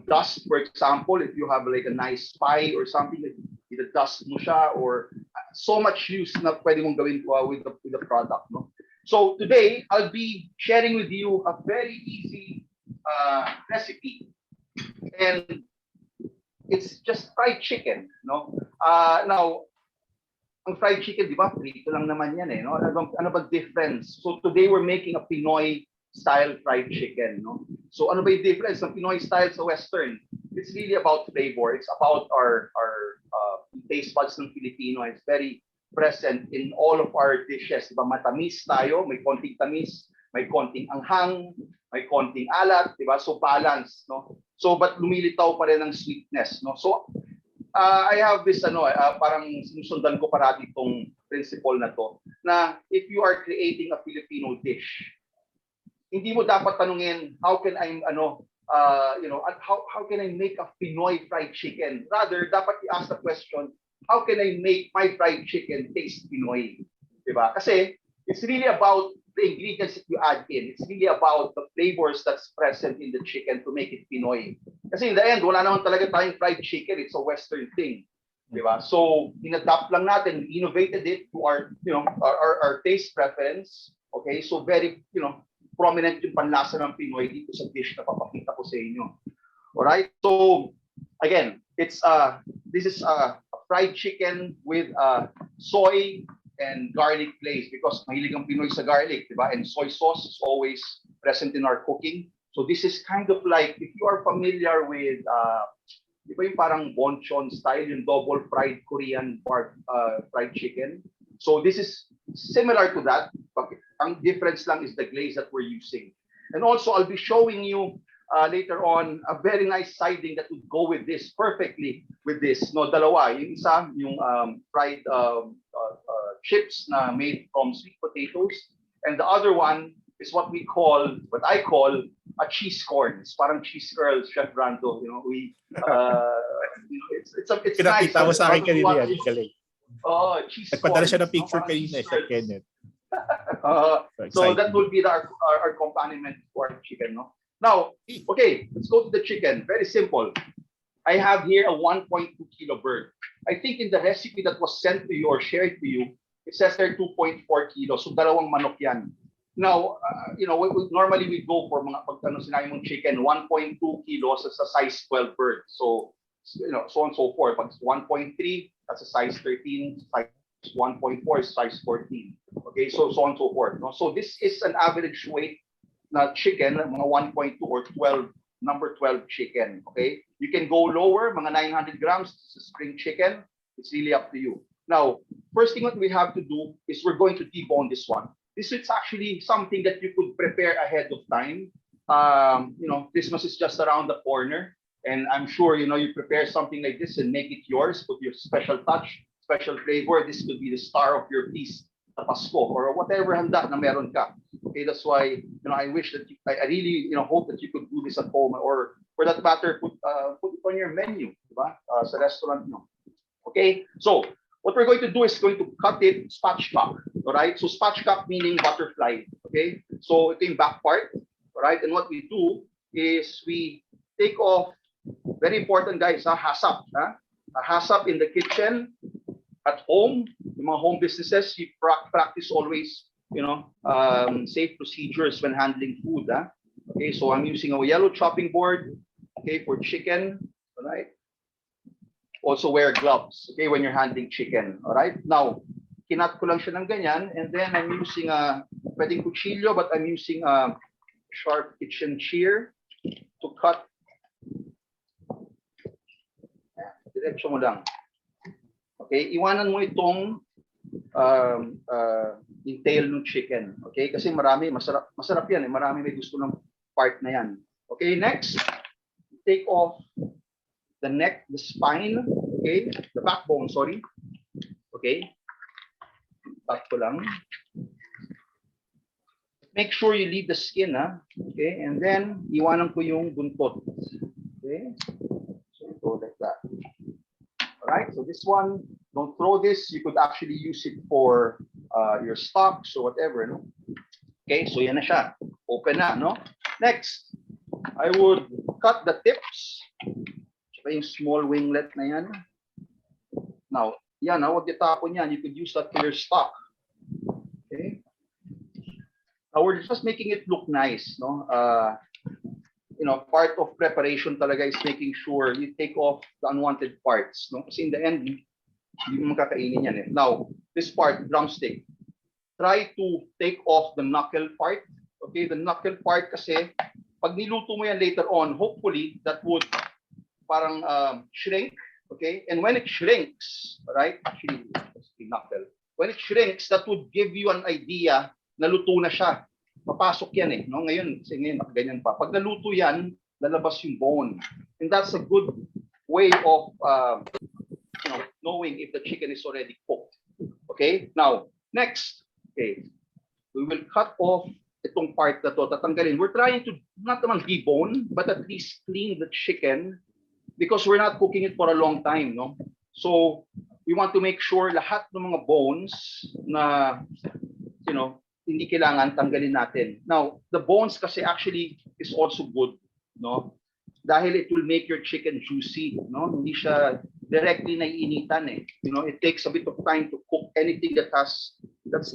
dust, for example, if you have like a nice pie or something, either dust mo siya or so much use na pwede mong gawin with the product, no? So today, I'll be sharing with you a very easy recipe. And it's just fried chicken, no? Now, ang fried chicken, di ba? Prito lang naman yan eh, no? Ano ba difference? So today, we're making a Pinoy style fried chicken, no? So ano ba yung difference ng Pinoy style sa Western? It's really about flavor. It's about our taste buds ng Filipino. It's very present in all of our dishes. Diba? Matamis tayo, may konting tamis, may konting anghang, may konting alat, diba? So balance, no? So but lumilitaw pa rin ang sweetness, no? So I have this parang sinusundan ko parati itong principle na to, na if you are creating a Filipino dish, hindi mo dapat tanungin how can I how can I make a Pinoy fried chicken? Rather, dapat i-ask the question, how can I make my fried chicken taste Pinoy? Diba? Kasi it's really about the ingredients that you add in. It's really about the flavors that's present in the chicken to make it Pinoy. Kasi in the end, wala naman talaga tayong fried chicken. It's a Western thing. Diba? So, in-adapt lang natin, innovated it to our, our taste preference. Okay? So, very, prominent yung panlasa ng Pinoy dito sa dish na papakita ko sa inyo. Alright? So, again, it's this is a fried chicken with soy and garlic glaze because mahilig ang Pinoy sa garlic, diba? And soy sauce is always present in our cooking. So this is kind of like, if you are familiar with, di ba yung parang bonchon style, yung double fried Korean fried chicken. So this is similar to that, but ang difference lang is the glaze that we're using. And also, I'll be showing you later on a very nice siding that would go with this perfectly with this. No, dalawa. Yung isa, yung fried chips na made from sweet potatoes, and the other one is what I call a cheese corn. It's parang cheese curls, Chef Brando. It's nice. Pinakita mo sa akin kanina yan, galing. Oh, cheese corn. Nagpadala siya ng picture kanina, Chef Kenneth. So that will be our accompaniment for our chicken, no? Now, okay, let's go to the chicken. Very simple. I have here a 1.2 kilo bird. I think in the recipe that was sent to you or shared to you, it says there 2.4 kilos. So dalawang manok yan. Now, normally we go for mga sinabi mong chicken, 1.2 kilos is a size 12 bird. So, so on and so forth. But 1.3, that's a size 13. Size 1.4 is size 14. Okay, so on and so forth. No? So this is an average weight na chicken, mga 1.2 or 12, number 12 chicken. Okay, you can go lower, mga 900 grams. This is spring chicken. It's really up to you. Now, first thing that we have to do is we're going to debone this one. This is actually something that you could prepare ahead of time. Christmas is just around the corner, and I'm sure you prepare something like this and make it yours. Put your special touch, special flavor. This could be the star of your feast, the Pasko, or whatever handa na meron ka. Okay, that's why I wish that I really hope that you could do this at home, or for that matter, put it on your menu, diba? Sa restaurant nyo. Okay, so what we're going to do is going to cut it spatchcock. All right, so spatchcock meaning butterfly. Okay, so ito yung back part. All right, and what we do is we take off. Very important, guys. Hasap. A hasap in the kitchen, at home, yung mga home businesses, you practice always, safe procedures when handling food. Okay, so I'm using a yellow chopping board. Okay, for chicken. All right. Also wear gloves, okay, when you're handling chicken. All right. Now, kinat ko lang siya ng ganyan, and then I'm using pwedeng kutsilyo, but I'm using a sharp kitchen shear to cut Diretso mo lang. Okay, iwanan mo itong yung tail ng chicken. Okay, kasi marami, masarap yan. Marami may gusto ng part na yan. Okay, next, take off the neck, the spine, okay, the backbone, sorry. Okay, back ko lang. Make sure you leave the skin, okay, and then iwanan ko yung buntot. Okay, so go like that. Alright, so this one, don't throw this. You could actually use it for your stocks or whatever, no? Okay, so yan na siya. Open na, no? Next, I would cut the tips. Tsaka yung small winglet na yan. Now, yan, huwag itapon yan. You could use that for your stock. Okay? Now, we're just making it look nice, no? You know, part of preparation talaga is making sure you take off the unwanted parts, no? Kasi in the end, hindi mo makakainin yan eh. Now, this part, drumstick, try to take off the knuckle part. Okay, the knuckle part kasi pag niluto mo yan later on, hopefully that would parang shrink. Okay, and when it shrinks, right? Actually, that's the knuckle. When it shrinks, that would give you an idea na luto na siya. Papasok yan eh, no? Ngayon, kasi ngayon, ganyan pa. Pag naluto yan, lalabas yung bone. And that's a good way of you know, knowing if the chicken is already cooked. Okay, now, next, okay, we will cut off itong part na to, tatanggalin. We're trying to not naman debone, but at least clean the chicken because we're not cooking it for a long time, no? So, we want to make sure lahat ng mga bones na, you know, hindi kailangan tanggalin natin. Now, the bones kasi actually is also good, no? Dahil it will make your chicken juicy, no? Hindi siya directly naiinitan eh. You know, it takes a bit of time to cook anything that's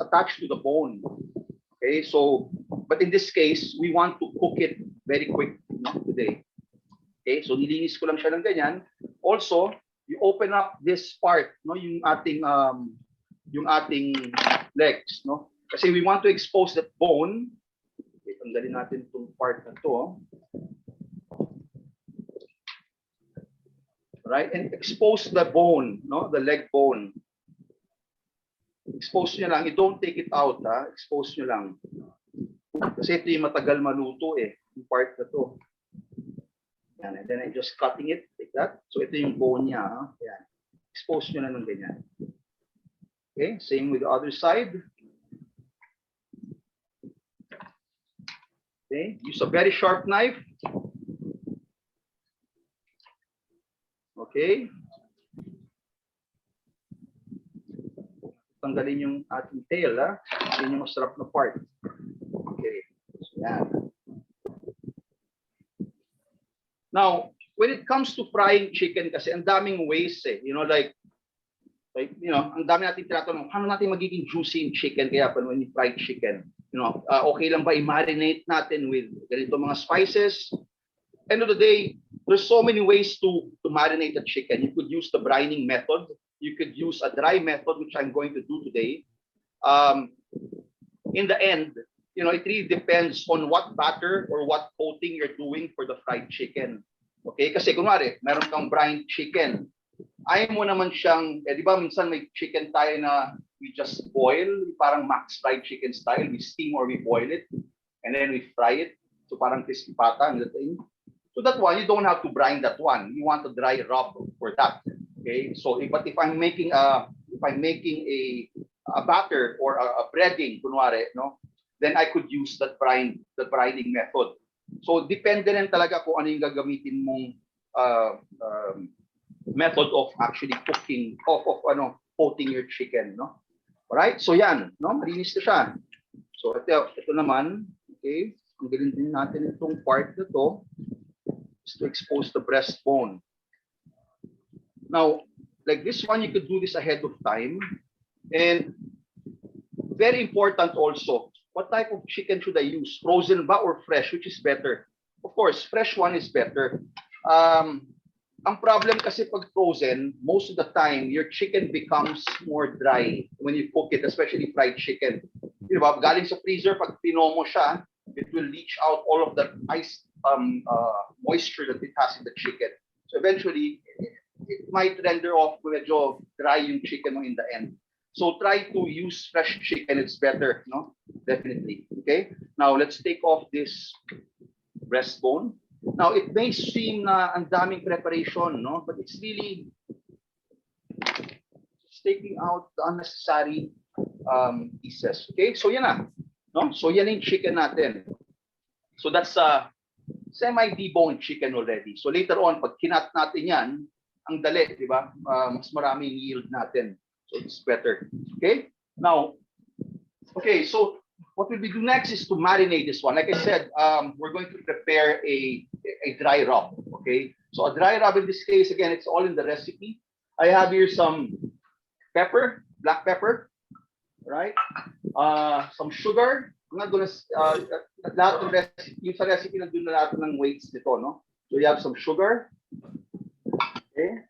attached to the bone. Okay, so, but in this case, we want to cook it very quick, no, today. Okay, so nilinis ko lang siya ng ganyan. Also, you open up this part, no, yung ating legs, no? Kasi we want to expose that bone. Okay, tanggalin natin itong part na to. Right, and expose the bone, no, the leg bone. Expose nyo lang. You don't take it out, ha? Expose nyo lang. Kasi ito yung matagal maluto eh, yung part na to. Yan, and then I'm just cutting it like that. So ito yung bone niya, ha? Yan. Expose nyo na ng ganyan. Okay, same with the other side. Okay, use a very sharp knife. Okay. Tanggalin yung ating tail, ha? Yan yung masarap na part. Okay. So, yan. Now, when it comes to frying chicken kasi ang daming ways eh. You know, like you know, ang dami natin tinatanong, paano natin magiging juicy yung chicken kaya when you fry chicken? You know, okay lang ba i-marinate natin with ganito mga spices? End of the day, there's so many ways to marinate the chicken. You could use the brining method. You could use a dry method, which I'm going to do today. In the end, you know, it really depends on what batter or what coating you're doing for the fried chicken. Okay? Kasi kunwari, meron kang brined chicken. Ayaw mo naman siyang, di ba minsan may chicken tayo na we just boil, parang Max fried chicken style. We steam or we boil it, and then we fry it. So parang crispy pata. So that one, you don't have to brine that one. You want a dry rub for that. Okay. So, but if I'm making a batter or a breading, kunwari, no, then I could use the brining method. So depende rin talaga kung ano yung gagamitin mong method of actually cooking of coating your chicken, no. Alright. So yan, no, malinis na siya. So ito naman, okay. Ang galing din natin itong part na to. To expose the breastbone. Now, like this one, you could do this ahead of time. And very important also, what type of chicken should I use? Frozen ba or fresh? Which is better? Of course, fresh one is better. Ang problem kasi pag frozen, most of the time, your chicken becomes more dry when you cook it, especially fried chicken. You know, galing sa freezer, pag pinomo siya, it will leach out all of the ice moisture that it has in the chicken. So eventually, it might render off medyo dry yung chicken mo in the end. So try to use fresh chicken. It's better, no? Definitely. Okay. Now let's take off this breastbone. Now it may seem na ang daming preparation, no? But it's really just taking out the unnecessary pieces. Okay. So yan na, no? So yan yung chicken natin. So that's semi-deboned chicken already. So later on, pag kinat natin yan, ang dali, di ba? Mas maraming yield natin. So it's better. Okay? Now, okay, so what we'll be doing next is to marinate this one. Like I said, we're going to prepare a dry rub. Okay? So a dry rub in this case, again, it's all in the recipe. I have here some pepper, black pepper, right? Some sugar. I'm not gonna, lahat ng recipe, yung sa recipe nandun na lahat ng weights nito, no? So you have some sugar, okay?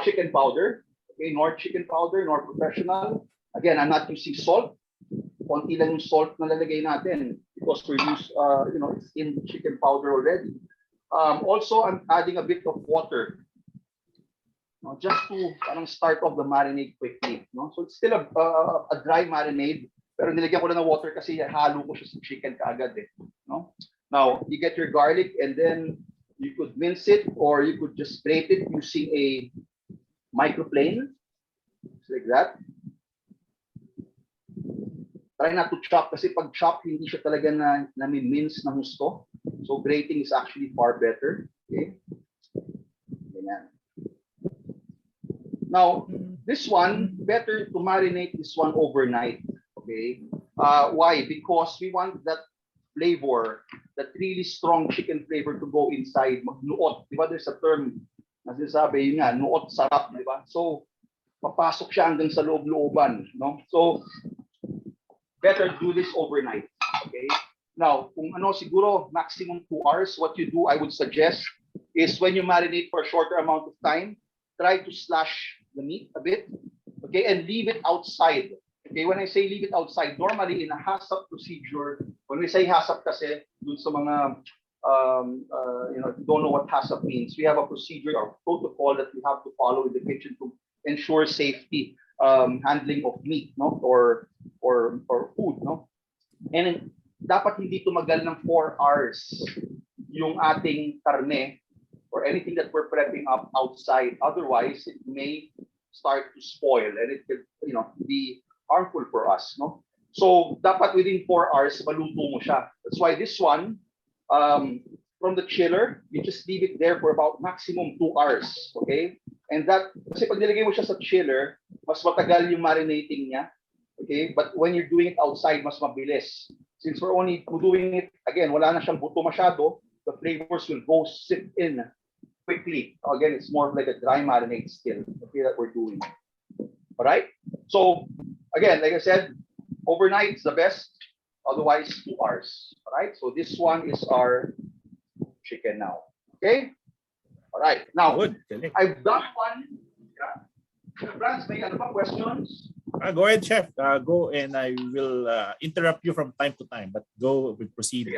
Chicken powder. Okay, Knorr chicken powder, Knorr professional. Again, I'm not using salt. Konti lang yung salt na lalagay natin because we use, it's in chicken powder already. Also, I'm adding a bit of water, just to start off the marinade quickly. No? So it's still a dry marinade, pero nilagyan ko na ng water kasi halo ko siya sa chicken kaagad. No? Now, you get your garlic and then you could mince it or you could just grate it using a microplane, like that. Try not to chop kasi pag chop hindi siya talaga na mince na husto. So grating is actually far better. Okay. Ganyan. Now, this one, better to marinate this one overnight. Okay. Why? Because we want that flavor, that really strong chicken flavor to go inside. Magnuot. Diba there's a term na sinasabi yun nga, nuot sarap, di ba? So, papasok siya hanggang sa loob-looban, no? So, better do this overnight, okay? Now, kung siguro maximum 2 hours, what you do, I would suggest, is when you marinate for a shorter amount of time, try to slash the meat a bit, okay? And leave it outside. Okay, when I say leave it outside, normally in a HACCP procedure, when we say HACCP kasi, dun sa mga if you don't know what HACCP means, we have a procedure or protocol that we have to follow in the kitchen to ensure safety handling of meat, no, or food, no. And dapat hindi tumagal ng 4 hours yung ating karne or anything that we're prepping up outside. Otherwise, it may start to spoil and it could, be harmful for us, no. So dapat within 4 hours maluto mo siya. That's why this one, from the chiller, you just leave it there for about maximum 2 hours, okay? And that, kasi pag nilagay mo siya sa chiller, mas matagal yung marinating niya, okay? But when you're doing it outside, mas mabilis. Since we're only doing it, again, wala na siyang buto masyado, the flavors will go sip in quickly. So again, it's more like a dry marinade still, okay, that we're doing. All right? So, again, like I said, overnight is the best. Otherwise, 2 hours. All right. So this one is our chicken now. Okay. All right. Now I've done one. Yeah. Franz, may ano pa questions? Go ahead, Chef. Go and I will interrupt you from time to time. But we'll proceed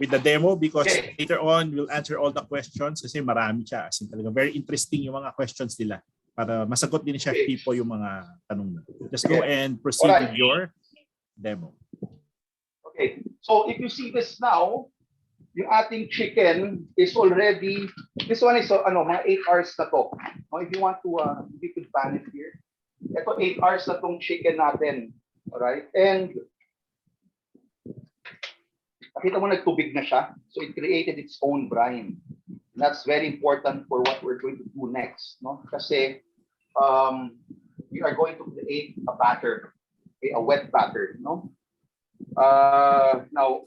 with the demo because later on we'll answer all the questions kasi marami siya. As in, talaga very interesting yung mga questions nila para masagot din ni Chef Pipo yung mga tanong. Just go and proceed with your demo. Okay, so if you see this now, yung ating chicken is already, this one is mga 8 hours na to. If you want to, if you could pan it here. Ito 8 hours na tong chicken natin. Alright, and nakita mo nagtubig na siya. So it created its own brine. And that's very important for what we're going to do next. No? Kasi we are going to create a batter, a wet batter. No? Now,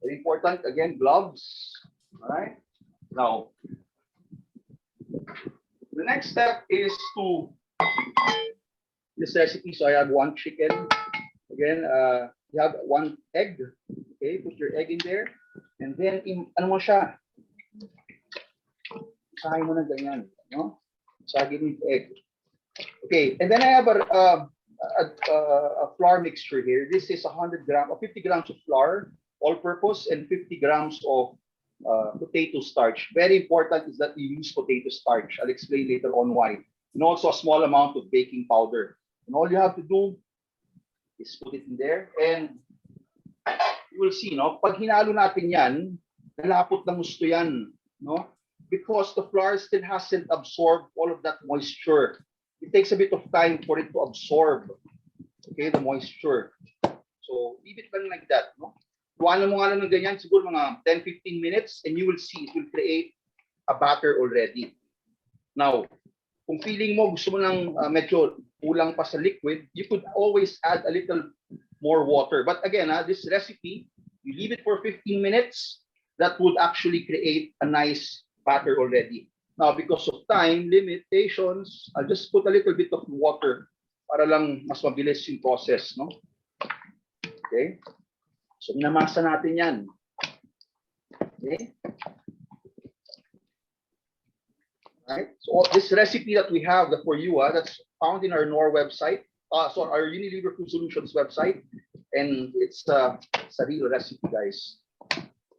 very important, again, gloves. All right. Now, the next step is to this recipe. So I have 1 chicken. Again, you have 1 egg. Okay, put your egg in there. And then, ano mo siya? Sahin mo na ganyan. No? Sagin yung egg. Okay, and then I have a flour mixture here. This is 100 grams or 50 grams of flour, all-purpose, and 50 grams of potato starch. Very important is that you use potato starch. I'll explain later on why. And also a small amount of baking powder. And all you have to do is put it in there, and you will see, no? Pag hinalo natin yan, lalapot ng gusto yan, no? Because the flour still hasn't absorbed all of that moisture. It takes a bit of time for it to absorb, okay, the moisture. So leave it lang like that, no? Tuwanan mo nga lang ng ganyan, siguro mga 10-15 minutes, and you will see it will create a batter already. Now, kung feeling mo gusto mo ng medyo kulang pa sa liquid, you could always add a little more water. But again, this recipe, you leave it for 15 minutes, that would actually create a nice batter already. Now, because of time limitations, I'll just put a little bit of water para lang mas mabilis yung process, no? Okay? So, minamasa natin yan. Okay? Right? So this recipe that we have for you, that's found in our Knorr website, so our Unilever Food Solutions website, and it's a real recipe, guys.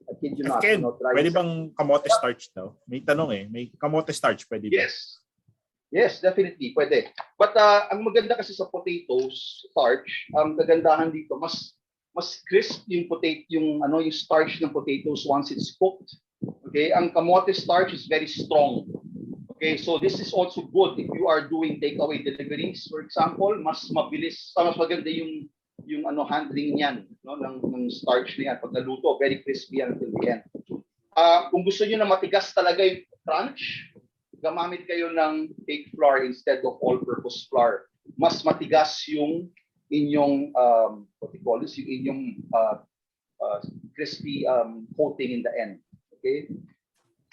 I kid you not. Ken, Try pwede it. bang kamote starch daw? May tanong may kamote starch pwede ba? Yes. Yes, definitely, pwede. But ang maganda kasi sa potatoes starch, ang kagandahan dito, mas crisp yung yung starch ng potatoes once it's cooked. Okay, ang kamote starch is very strong. Okay, so this is also good if you are doing takeaway deliveries, for example, mas mabilis, mas maganda yung handling niyan, no, ng starch niyan. Pag naluto, very crispy yan until the end. Kung gusto niyo na matigas talaga yung crunch, gamamit kayo ng cake flour instead of all-purpose flour. Mas matigas yung inyong what you call this, yung inyong crispy coating in the end. Okay?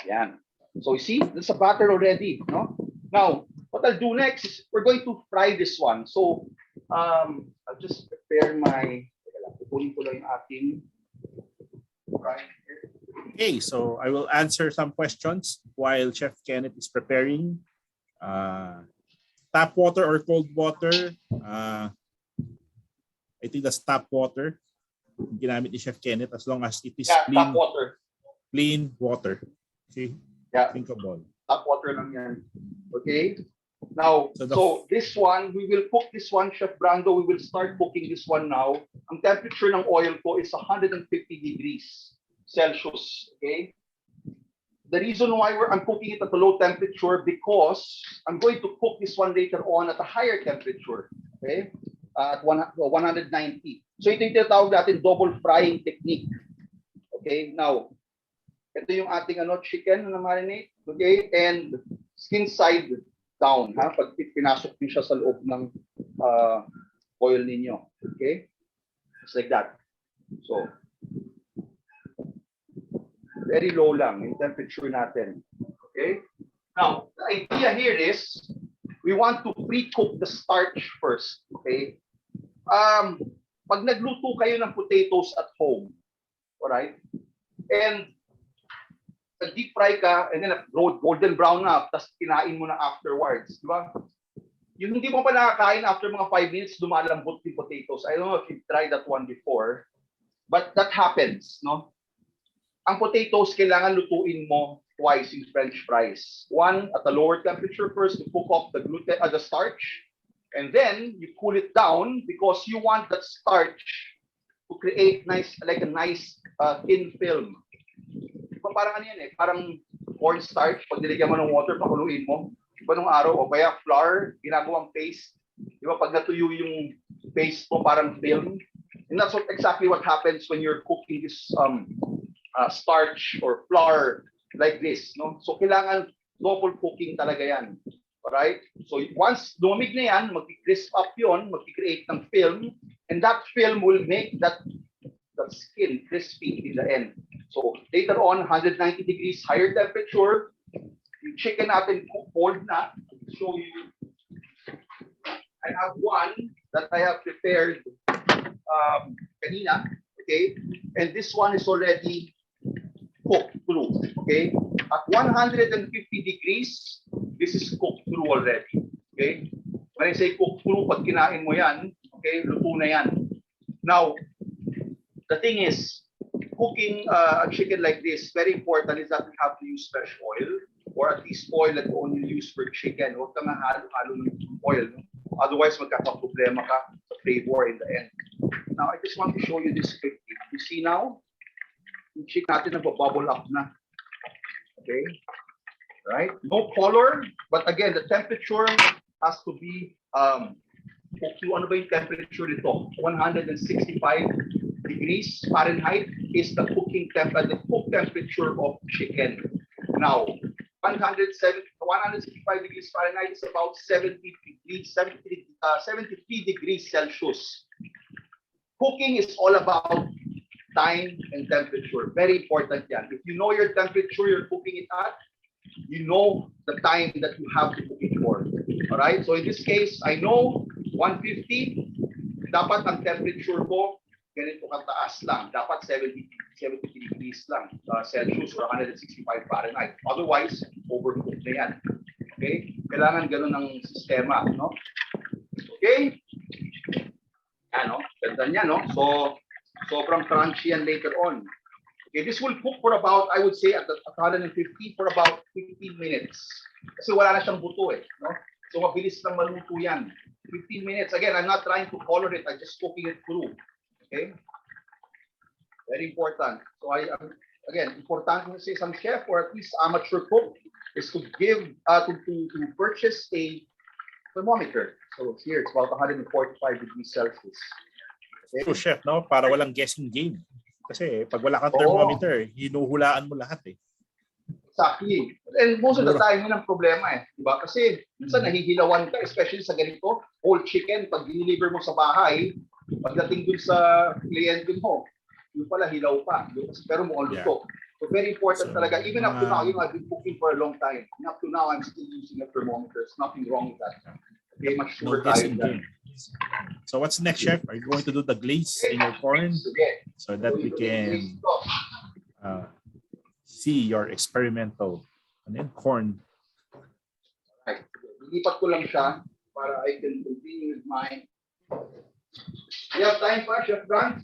Yan. So you see, there's a batter already, no? Now, what I'll do next is we're going to fry this one. So, I'll just prepare my, kukunin ko lang yung ating fry here. Okay, so I will answer some questions while Chef Kenneth is preparing. Tap water or cold water? I think that's tap water. Ginamit ni Chef Kenneth as long as it is Tap water. Clean water. See? Yeah. Thinkable. Tap water lang yan. Okay? Now, so this one, we will cook this one, Chef Brando. We will start cooking this one now. Ang temperature ng oil ko is 150 degrees Celsius. Okay? The reason why I'm cooking it at a low temperature because I'm going to cook this one later on at a higher temperature. Okay? At 190. So ito yung tinatawag natin double frying technique. Okay? Now, ito yung ating chicken na marinate, okay? And skin side down, ha? Pag pinasok niyo siya sa loob ng oil ninyo, okay? Just like that. So, very low lang yung temperature natin, okay? Now, the idea here is we want to pre-cook the starch first, okay? Pag nagluto kayo ng potatoes at home, alright? And deep fry ka, and then golden brown na, tapos kinain mo na afterwards, di ba? Yung hindi mo pa nakakain after mga 5 minutes, lumalambot yung potatoes. I don't know if you've tried that one before, but that happens, no? Ang potatoes, kailangan lutuin mo twice in French fries. One, at a lower temperature first to cook off the gluten, the starch, and then you cool it down because you want that starch to create a nice thin film. Parang parang cornstarch, pag nilagyan mo ng water, pakuluin mo. Diba nung araw, o kaya flour, ginagawang paste. Diba pag natuyo yung paste mo, parang film. And that's exactly what happens when you're cooking this starch or flour like this. No? So kailangan double cooking talaga yan. Alright? So once lumamig na yan, mag-crisp up yun, mag-create ng film, and that film will make that skin crispy in the end. So later on, 190 degrees higher temperature, yung chicken natin cold na. I'll show you. I have one that I have prepared kanina, okay? And this one is already cooked through, okay? At 150 degrees, this is cooked through already, okay? When I say cooked through, pag kinain mo yan, okay, luto na yan. Now, the thing is, cooking a chicken like this, very important is that we have to use fresh oil, or at least oil that you only use for chicken. Huwag kang halo-halo ng oil. Otherwise, magkakaproblema ka sa flavor in the end. Now, I just want to show you this quickly. You see now, yung chicken natin nagba-bubble up na. Okay? Right? No color, but again, the temperature has to be, ano ba yung temperature nito? 165 degrees Fahrenheit is the cooking temperature, the cook temperature of chicken. Now, 165 degrees Fahrenheit is about 73 degrees Celsius. Cooking is all about time and temperature. Very important yan. If you know your temperature you're cooking it at, you know the time that you have to cook it for. All right? So in this case, I know 150, dapat ang temperature ko ganito kataas lang. Dapat 70 degrees lang Celsius or 165 Fahrenheit. Otherwise, overcooked na yan. Okay? Kailangan ganun ang sistema, no? Okay? Ano? Ganda niya, no? So, sobrang crunchy yan later on. Okay, this will cook for about, I would say, at 150 for about 15 minutes. Kasi wala na siyang buto eh, no? So, mabilis lang maluto yan. 15 minutes. Again, I'm not trying to color it. I'm just cooking it through. Okay? Very important. So, again, important to say some chef or at least amateur cook is to give, to purchase a thermometer. So, here, it's about 145 degrees Celsius. Okay? So, chef, no? Para walang guessing game. Kasi pag wala kang thermometer, hinuhulaan mo lahat eh. Exactly. And most of the time, yun ang problema eh. Diba? Kasi minsan nahihilawan ka, especially sa ganito, whole chicken, pag deliver mo sa bahay, pagdating dun sa kliyente mo, yung pala hilaw pa. Pero mukhang luto. So very important talaga. Even up to now, I've been cooking for a long time. And up to now, I'm still using a thermometer. There's nothing wrong with that. Okay, much sure tayo dyan. So what's next, chef? Are you going to do the glaze in your corn so that we can see your experimental corn? Right. Ilipat ko lang siya para I can continue with my. You have time for Chef Brand?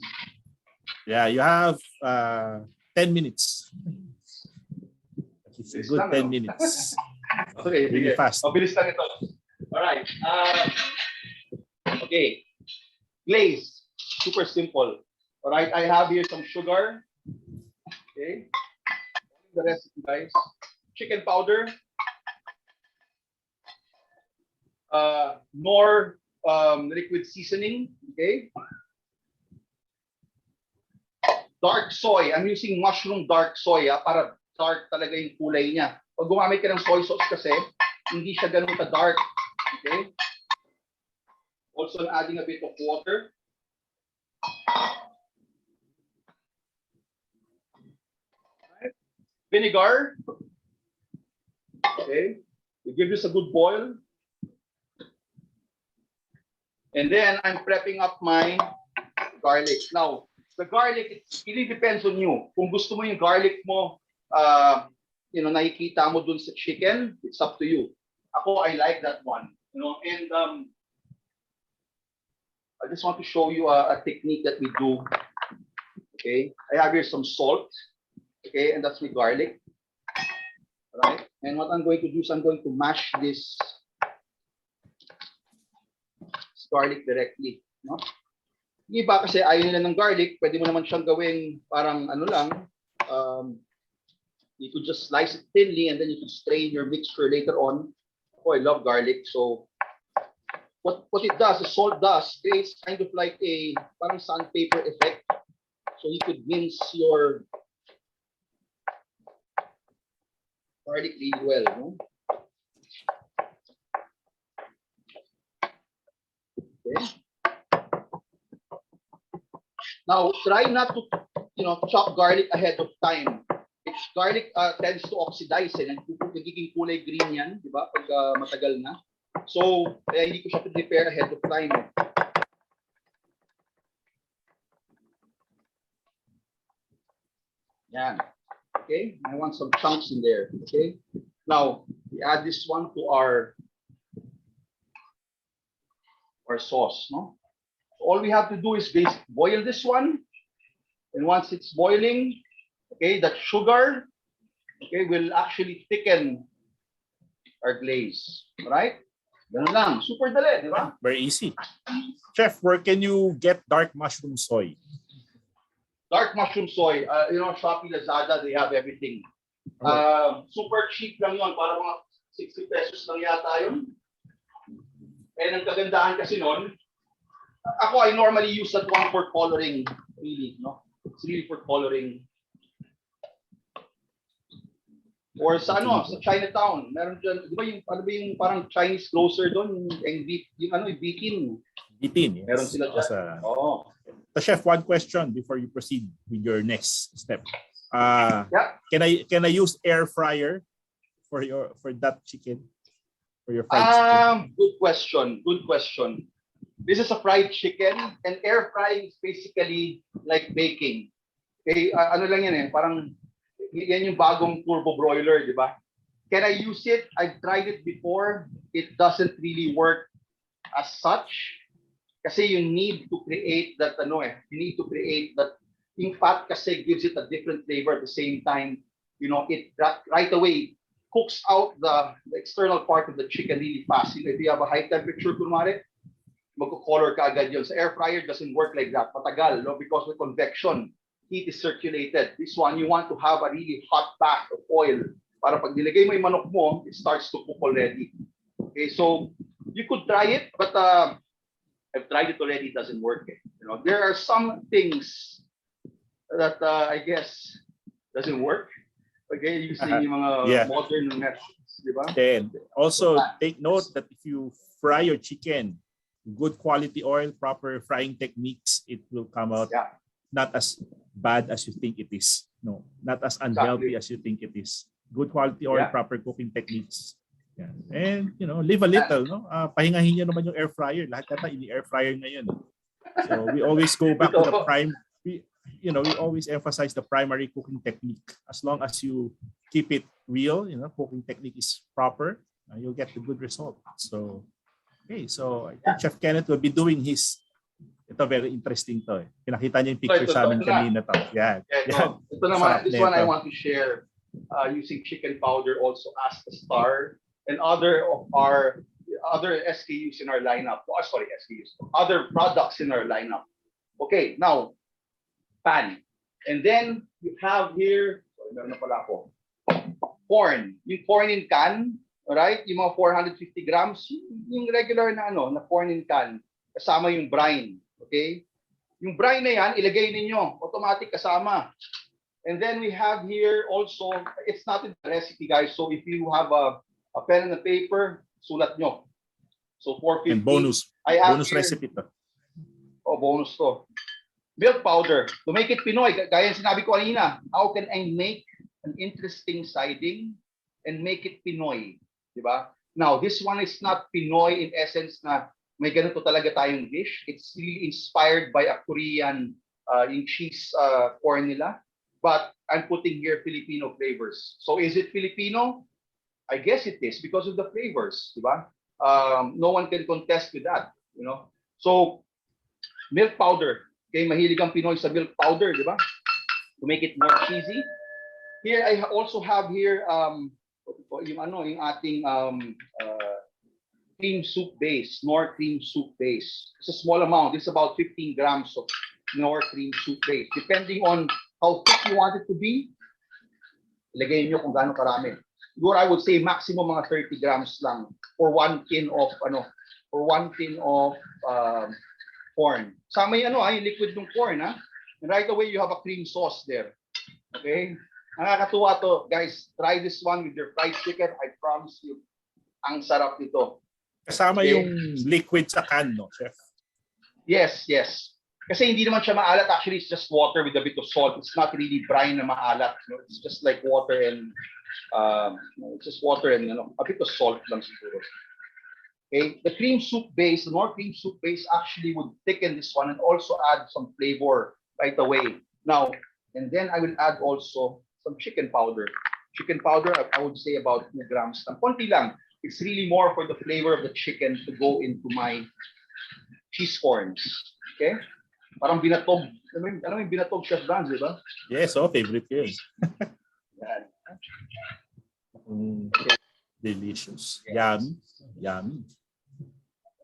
Yeah, you have 10 minutes. It's a good 10 minutes. Okay, really fast. Mabilis lang ito. All right. Okay. Glaze. Super simple. All right. I have here some sugar. Okay. The recipe, guys. Chicken powder. Knorr liquid seasoning. Okay. Dark soy. I'm using mushroom dark soy para dark talaga yung kulay niya. Pag gumamit ka ng soy sauce kasi, hindi siya ganun ka-dark. Okay. Also, I'm adding a bit of water. Right. Vinegar. Okay. We give this a good boil. And then I'm prepping up my garlic. Now, the garlic, it really depends on you. Kung gusto mo yung garlic mo, nakikita mo dun sa chicken, it's up to you. Ako, I like that one. And I just want to show you a technique that we do. Okay, I have here some salt. Okay, and that's with garlic. All right, and what I'm going to do is I'm going to mash this garlic directly. No? Iba kasi ayaw nila ng garlic, pwede mo naman siyang gawing parang ano lang. You could just slice it thinly and then you could strain your mixture later on. Oh, I love garlic. So what it does, the salt does, creates kind of like a parang sandpaper effect. So you could mince your garlic really well. No? Okay. Now try not to chop garlic ahead of time. Garlic tends to oxidize nagiging kulay green yan, di ba? Pag matagal na. So, kaya hindi ko siya prepare ahead of time. Yan. Okay? I want some chunks in there. Okay? Now, we add this one to our sauce, no? All we have to do is boil this one And once it's boiling, okay, that sugar, okay, will actually thicken our glaze. Alright? Ganun lang. Super dali, di ba? Very easy. Chef, where can you get dark mushroom soy? Dark mushroom soy, Shopee, Lazada, they have everything. Super cheap lang yun, para mga 60 pesos lang yata yun. And ang kagandahan kasi nun, I normally use that one for coloring, really, no? It's really for coloring. Or sa sa Chinatown, meron dyan, di ba yung, parang Chinese grocer doon, yung Bitin. Bitin, yes. Meron sila dyan. Oo. So chef, one question before you proceed with your next step. Yeah. Can I use air fryer for that chicken? For your fried chicken? Good question. This is a fried chicken, and air frying is basically like baking. Okay, ano lang yan parang yan yung bagong turbo broiler, di ba? Can I use it? I've tried it before. It doesn't really work as such. Kasi you need to create that you need to create that. Yung fat kasi gives it a different flavor at the same time. It right away cooks out the external part of the chicken really fast. If you have a high temperature, kunwari, magko-color ka agad yun. Sa air fryer doesn't work like that. Matagal, because with convection, heat is circulated. This one, you want to have a really hot bath of oil para pag nilagay mo yung manok mo, it starts to cook already. Okay, so you could try it, but I've tried it already. It doesn't work. There are some things that I guess doesn't work. Okay, using yung mga modern methods, di ba? And also take note that if you fry your chicken, good quality oil, proper frying techniques, it will come out not as bad as you think it is. No, not as unhealthy as you think it is. Good quality oil, proper cooking techniques. Yeah. And live a little, no? Pahingahin niyo naman yung air fryer. Lahat yata ini-air fryer ngayon. So we always go back to the we always emphasize the primary cooking technique. As long as you keep it real, cooking technique is proper, you'll get the good result. So, okay, so I think Chef Kenneth will be doing his. Ito very interesting to. Pinakita niya yung picture sa amin kanina to. Yan. Ito naman, this one I want to share using chicken powder also as a star and other of our other SKUs in our lineup. Oh, sorry, SKUs. Other products in our lineup. Okay, now pan. And then you have here, meron na pala ako, corn. Yung corn in can, alright? Yung mga 450 grams, yung regular na na corn in can, kasama yung brine. Okay? Yung brine na yan, ilagay ninyo. Automatic kasama. And then we have here also, it's not in the recipe, guys. So if you have a pen and a paper, sulat nyo. So 450. And bonus. I have bonus here, recipe to. Oh, bonus to. Milk powder. To make it Pinoy, gaya yung sinabi ko kanina, how can I make an interesting siding and make it Pinoy? Diba? Now, this one is not Pinoy in essence na may ganito talaga tayong dish. It's really inspired by a Korean yung cheese corn nila. But I'm putting here Filipino flavors. So is it Filipino? I guess it is because of the flavors. Diba? No one can contest with that. So, milk powder. Okay, mahilig ang Pinoy sa milk powder, di ba? To make it more cheesy. Here I also have here yung ating cream soup base, Knorr cream soup base. It's a small amount. It's about 15 grams of Knorr cream soup base. Depending on how thick you want it to be, ilagay niyo kung gaano karami. Siguro I would say maximum mga 30 grams lang for one tin of corn. Sama yung yung liquid ng corn, ha? And right away, you have a cream sauce there. Okay? Nakakatuwa to. Guys, try this one with your fried chicken. I promise you, ang sarap nito. Kasama yung liquid sa can, no, Chef? Yes. Kasi hindi naman siya maalat. Actually, it's just water with a bit of salt. It's not really brine na maalat. It's just like water and it's just water and a bit of salt lang siguro. Okay, the cream soup base, the Knorr cream soup base actually would thicken this one and also add some flavor right away. Now, and then I will add also some chicken powder. Chicken powder, I would say about 2 grams. Konti lang. It's really more for the flavor of the chicken to go into my cheese corns. Okay, Parang binatog. Alam mo yung binatog, Chef Brando, di ba? Yes, oh, favorite ko yun. Yan. Delicious. Yummy. Yummy.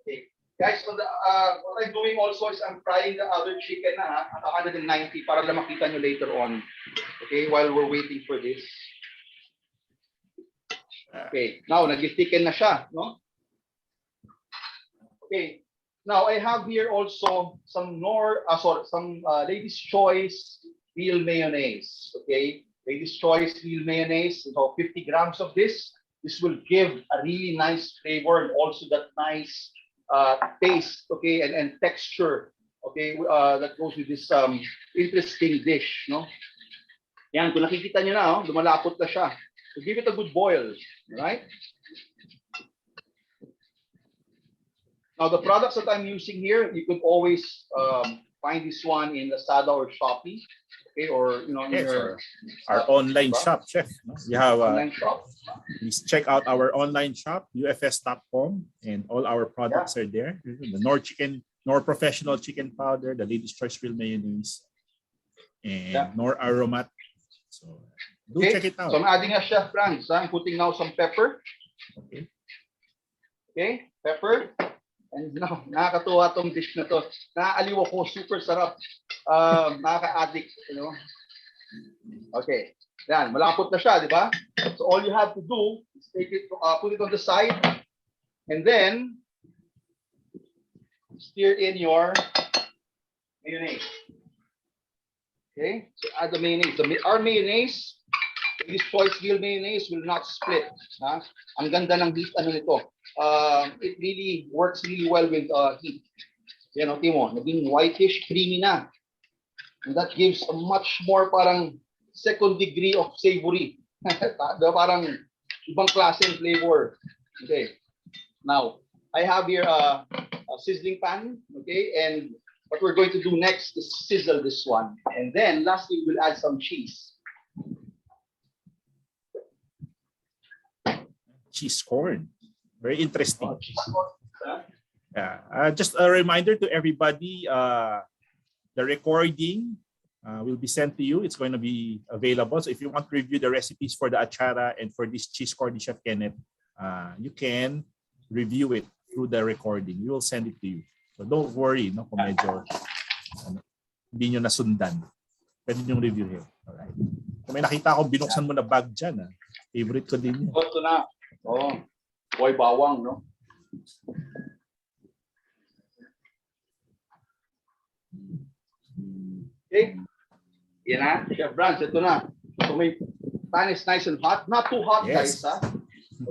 Okay. Guys, so what I'm doing also is I'm frying the other chicken na at 190 para lang makita nyo later on. Okay, while we're waiting for this. Okay, now nag-thicken na siya, no? Okay, now I have here also some Lady's Choice veal mayonnaise. Okay, Lady's Choice veal mayonnaise, so 50 grams of this. This will give a really nice flavor and also that nice taste, okay, and texture, okay, that goes with this interesting dish, no? Yan, kung nakikita nyo na, oh, lumalapot na siya. So give it a good boil, right? Now the products that I'm using here, you could always find this one in Lazada or Shopee, okay, or you know, in our online shop, Chef. No? We have online shop. please check out our online shop, ufs.com, and all our products are there. The Knorr Professional Chicken Powder, the Lady's Choice Real Mayonnaise, and Knorr Aromat. So do check it out. So I'm adding a Chef Franz. I'm putting now some pepper. Okay. Okay, pepper. And now, nakakatuwa tong dish na to. Naaaliw ako, super sarap. Nakaka-addict, you know. Okay. Yan, malapot na siya, di ba? So all you have to do is take it, put it on the side, and then stir in your mayonnaise. Okay, so add the mayonnaise. Our mayonnaise, this choice veal mayonnaise will not split. Ha? Ang ganda ng heat, ano nito. It really works really well with heat. Yan, okay mo, naging whitish, creamy na. And that gives a much more parang second degree of savory. Parang ibang klase ng flavor. Okay. Now, I have here a sizzling pan. Okay, and what we're going to do next is sizzle this one. And then lastly, we'll add some cheese. Cheese corn. Very interesting. Oh, cheese corn. Just a reminder to everybody, the recording will be sent to you. It's going to be available. So if you want to review the recipes for the achara and for this cheese corn, Chef Kenneth, you can review it through the recording. We will send it to you. So don't worry, no, kung medyo hindi nyo nasundan. Pwede nyo review here. Alright. Kung may nakita akong binuksan mo na bag dyan, favorite ko din yun. Ito na. Oh, boy bawang, no? Okay. Yan na, Chef Brans, ito na. So may pan is nice and hot. Not too hot, Yes. guys, ha?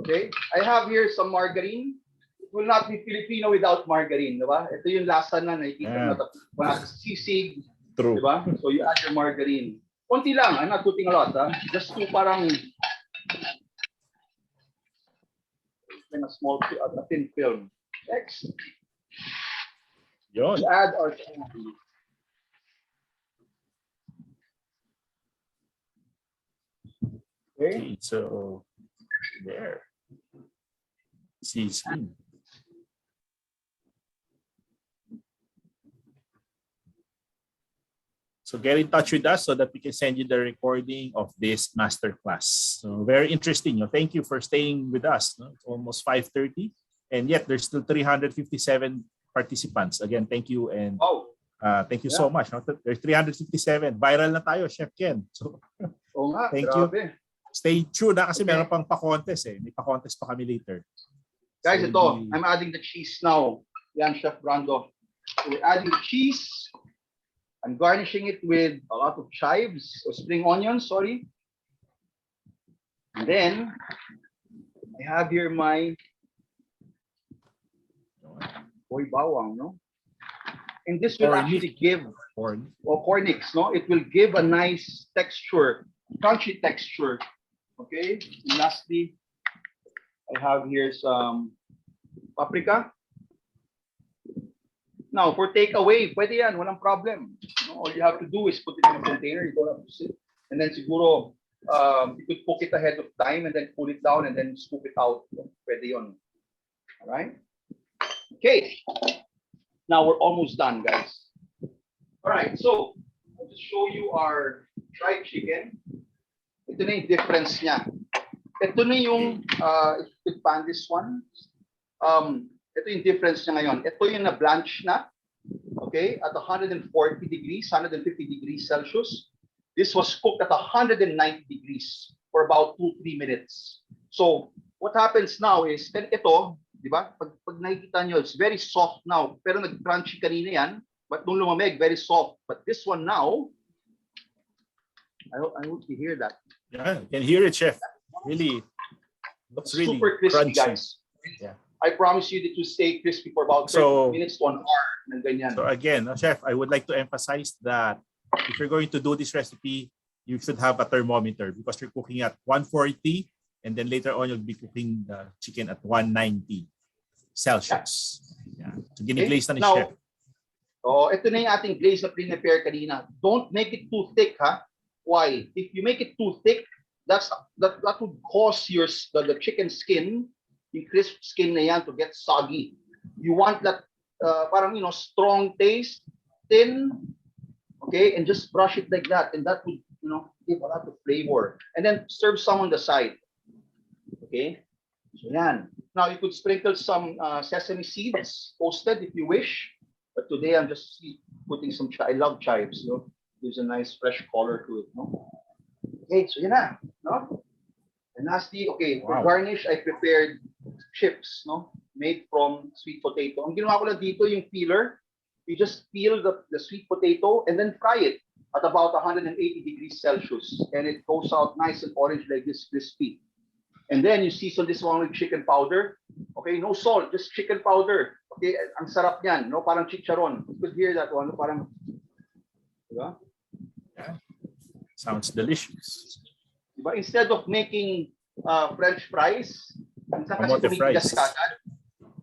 Okay. I have here some margarine. It will not be Filipino without margarine, di ba? Ito yung lasa na nakikita mo na sisig, True. di ba? So you add your margarine. Konti lang, I'm not putting a lot, ha? Just to parang in a small, a thin film. Next, Yun. we add our candy. Okay. Okay, so there. Seasoning. So get in touch with us so that we can send you the recording of this masterclass. So very interesting. No? Thank you for staying with us. No? It's almost 5:30, and yet there's still 357 participants. Again, thank you and thank you so much. No? There's 357. Viral na tayo, Chef Ken. So thank you. Stay tuned kasi meron pang pa-contest eh. May pa-contest pa kami later. Guys, ito, I'm adding the cheese now. Yan, Chef Brando. So we're adding the cheese. I'm garnishing it with a lot of chives or spring onions, sorry. And then I have here my boy bawang, no? And this will actually give cornix, no? It will give a nice texture, crunchy texture. Okay. And lastly, I have here some paprika. Now, for takeaway, pwede yan, walang problem. No, all you have to do is put it in a container. You don't have to sit. And then siguro, you could cook it ahead of time and then pull it down and then scoop it out. Pwede yun. All right? Okay. Now, we're almost done, guys. All Alright, so I'll just show you our fried chicken. Ito na yung difference niya. Ito na yung, if you could pan this one, ito yung difference niya ngayon. Ito yung na-blanch na, okay, at 140 degrees, 150 degrees Celsius. This was cooked at 190 degrees for about 2-3 minutes. So, what happens now is, ito, di ba, pag nakikita nyo, it's very soft now, pero nag-crunchy kanina yan, but nung lumamig, very soft. But this one now, I hope you hear that. Yeah, you can hear it, chef. Really, looks really super crispy, crunchy. guys. Yeah. I promise you that you stay crispy for about 30 minutes to an hour. Ng ganyan. So again, chef, I would like to emphasize that if you're going to do this recipe, you should have a thermometer because you're cooking at 140 and then later on you'll be cooking the chicken at 190 Celsius. Yeah. So giniglaze na ni Now, chef. ito na yung ating glaze na prepare kanina. Don't make it too thick, ha? Why? If you make it too thick, that would cause the chicken skin, yung crisp skin na yan, to get soggy. You want that parang strong taste, thin, okay, and just brush it like that, and that would give a lot of flavor. And then serve some on the side. Okay, so yan. Now you could sprinkle some sesame seeds toasted if you wish, but today I'm just putting some. I love chives. Gives a nice fresh color to it. No? Okay, so yan na. No? And lastly, okay, for garnish, I prepared chips, no, made from sweet potato. Ang ginawa ko lang dito yung peeler. You just peel the sweet potato and then fry it at about 180 degrees Celsius, and it goes out nice and orange like this, crispy. And then you season this one with chicken powder. Okay, no salt, just chicken powder. Okay, ang sarap niyan, no, parang chicharon. You could hear that one, parang, diba? Yeah. Sounds delicious. Diba? Instead of making French fries, Kamote fries.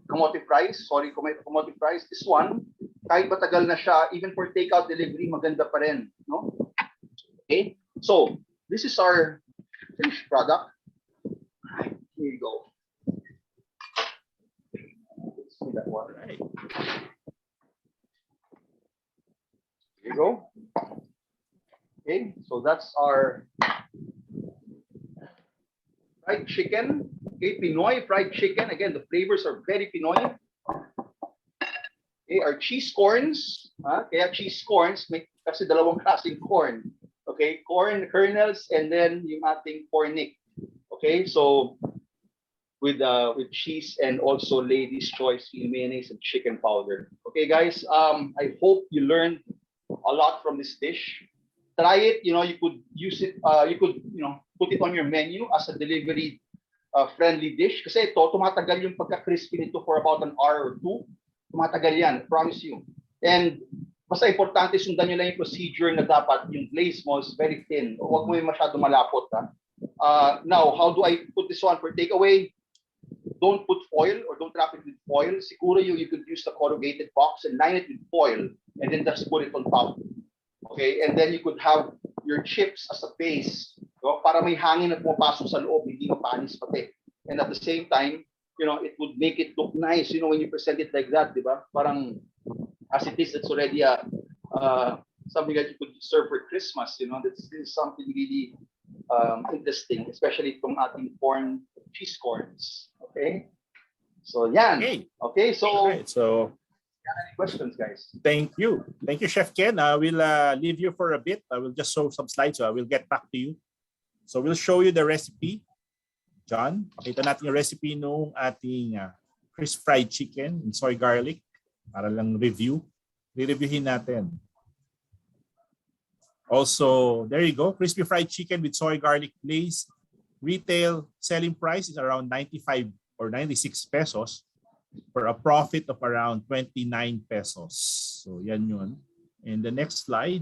Kamote fries, kamote fries. This one, kahit matagal na siya, even for takeout delivery, maganda pa rin, no? Okay, so this is our finished product. Right, here you go. Let's see that one. Right. Here you go. Okay, so that's our fried chicken. Okay, Pinoy fried chicken. Again, the flavors are very Pinoy. Okay, our cheese corns. Kaya cheese corns, may kasi dalawang klaseng corn. Okay, corn kernels and then yung ating cornic. Okay, so with cheese and also Lady's Choice mayonnaise and chicken powder. Okay, guys, I hope you learned a lot from this dish. Try it. You could use it. You could put it on your menu as a delivery friendly dish. Kasi ito, tumatagal yung pagka-crispy nito for about an hour or two. Tumatagal yan, promise you. And basta importante, sundan nyo lang yung procedure na dapat yung glaze mo is very thin. Huwag mo yung masyado malapot. Now, how do I put this one for takeaway? Don't put foil or don't wrap it with foil. Siguro you could use the corrugated box and line it with foil and then just put it on top. Okay, and then you could have your chips as a base, para may hangin na pumapasok sa loob, hindi mapanis pati. And at the same time, it would make it look nice, when you present it like that, di ba? Parang, as it is, it's already something that you could serve for Christmas, This is something really interesting, especially itong ating cheese corns. Okay? So, yan. Okay, so... Right, so... Any questions, guys? Thank you, Chef Ken. I will leave you for a bit. I will just show some slides. So I will get back to you. So we'll show you the recipe. John, pakita natin yung recipe nung ating crisp fried chicken and soy garlic para lang review. Re-reviewin natin. Also, there you go. Crispy fried chicken with soy garlic glaze. Retail selling price is around 95 or 96 pesos. For a profit of around 29 pesos. So yan yun. And the next slide.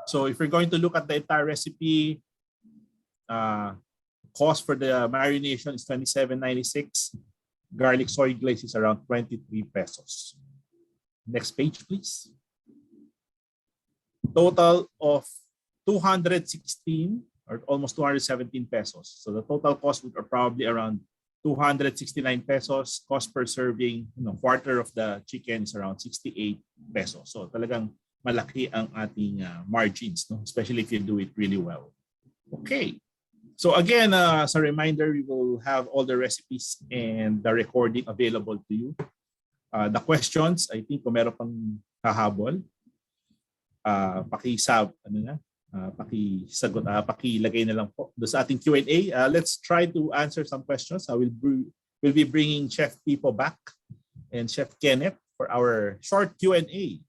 So if you're going to look at the entire recipe, cost for the marination is $27.96. Garlic soy glaze is around 23 pesos. Next page, please. Total of 216 or almost 217 pesos. So the total cost would are probably around 269 pesos. Cost per serving, quarter of the chicken is around 68 pesos. So talagang malaki ang ating margins, no? Especially if you do it really well. Okay. So again, as a reminder, we will have all the recipes and the recording available to you. The questions, I think kung meron pang hahabol, pakilagay na lang po doon sa ating Q&A. Let's try to answer some questions. We'll be bringing Chef Pipo back and Chef Kenneth for our short Q&A.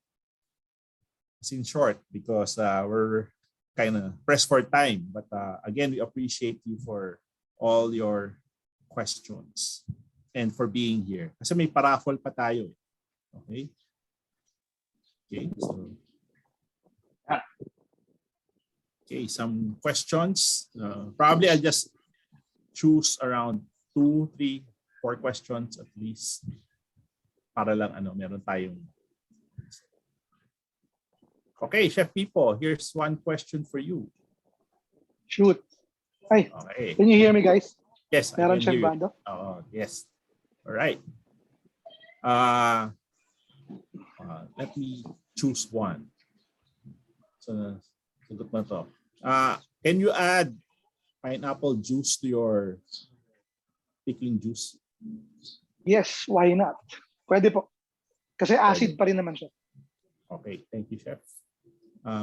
It's in short because we're kind of pressed for time. But again, we appreciate you for all your questions and for being here. Kasi may paraffol pa tayo. Okay? Okay, so... Okay, some questions. Probably I'll just choose around 2, 3, 4 questions at least. Para lang meron tayong... Okay, Chef Pipo, here's one question for you. Shoot. Hi. Okay. Can you hear me, guys? Yes, I Meron can hear siyang you. Brando? Oh, yes. All right. Let me choose one. So, sagot mo to. Can you add pineapple juice to your pickling juice? Yes, why not? Pwede po. Kasi acid pa rin naman siya. Okay, thank you, Chef.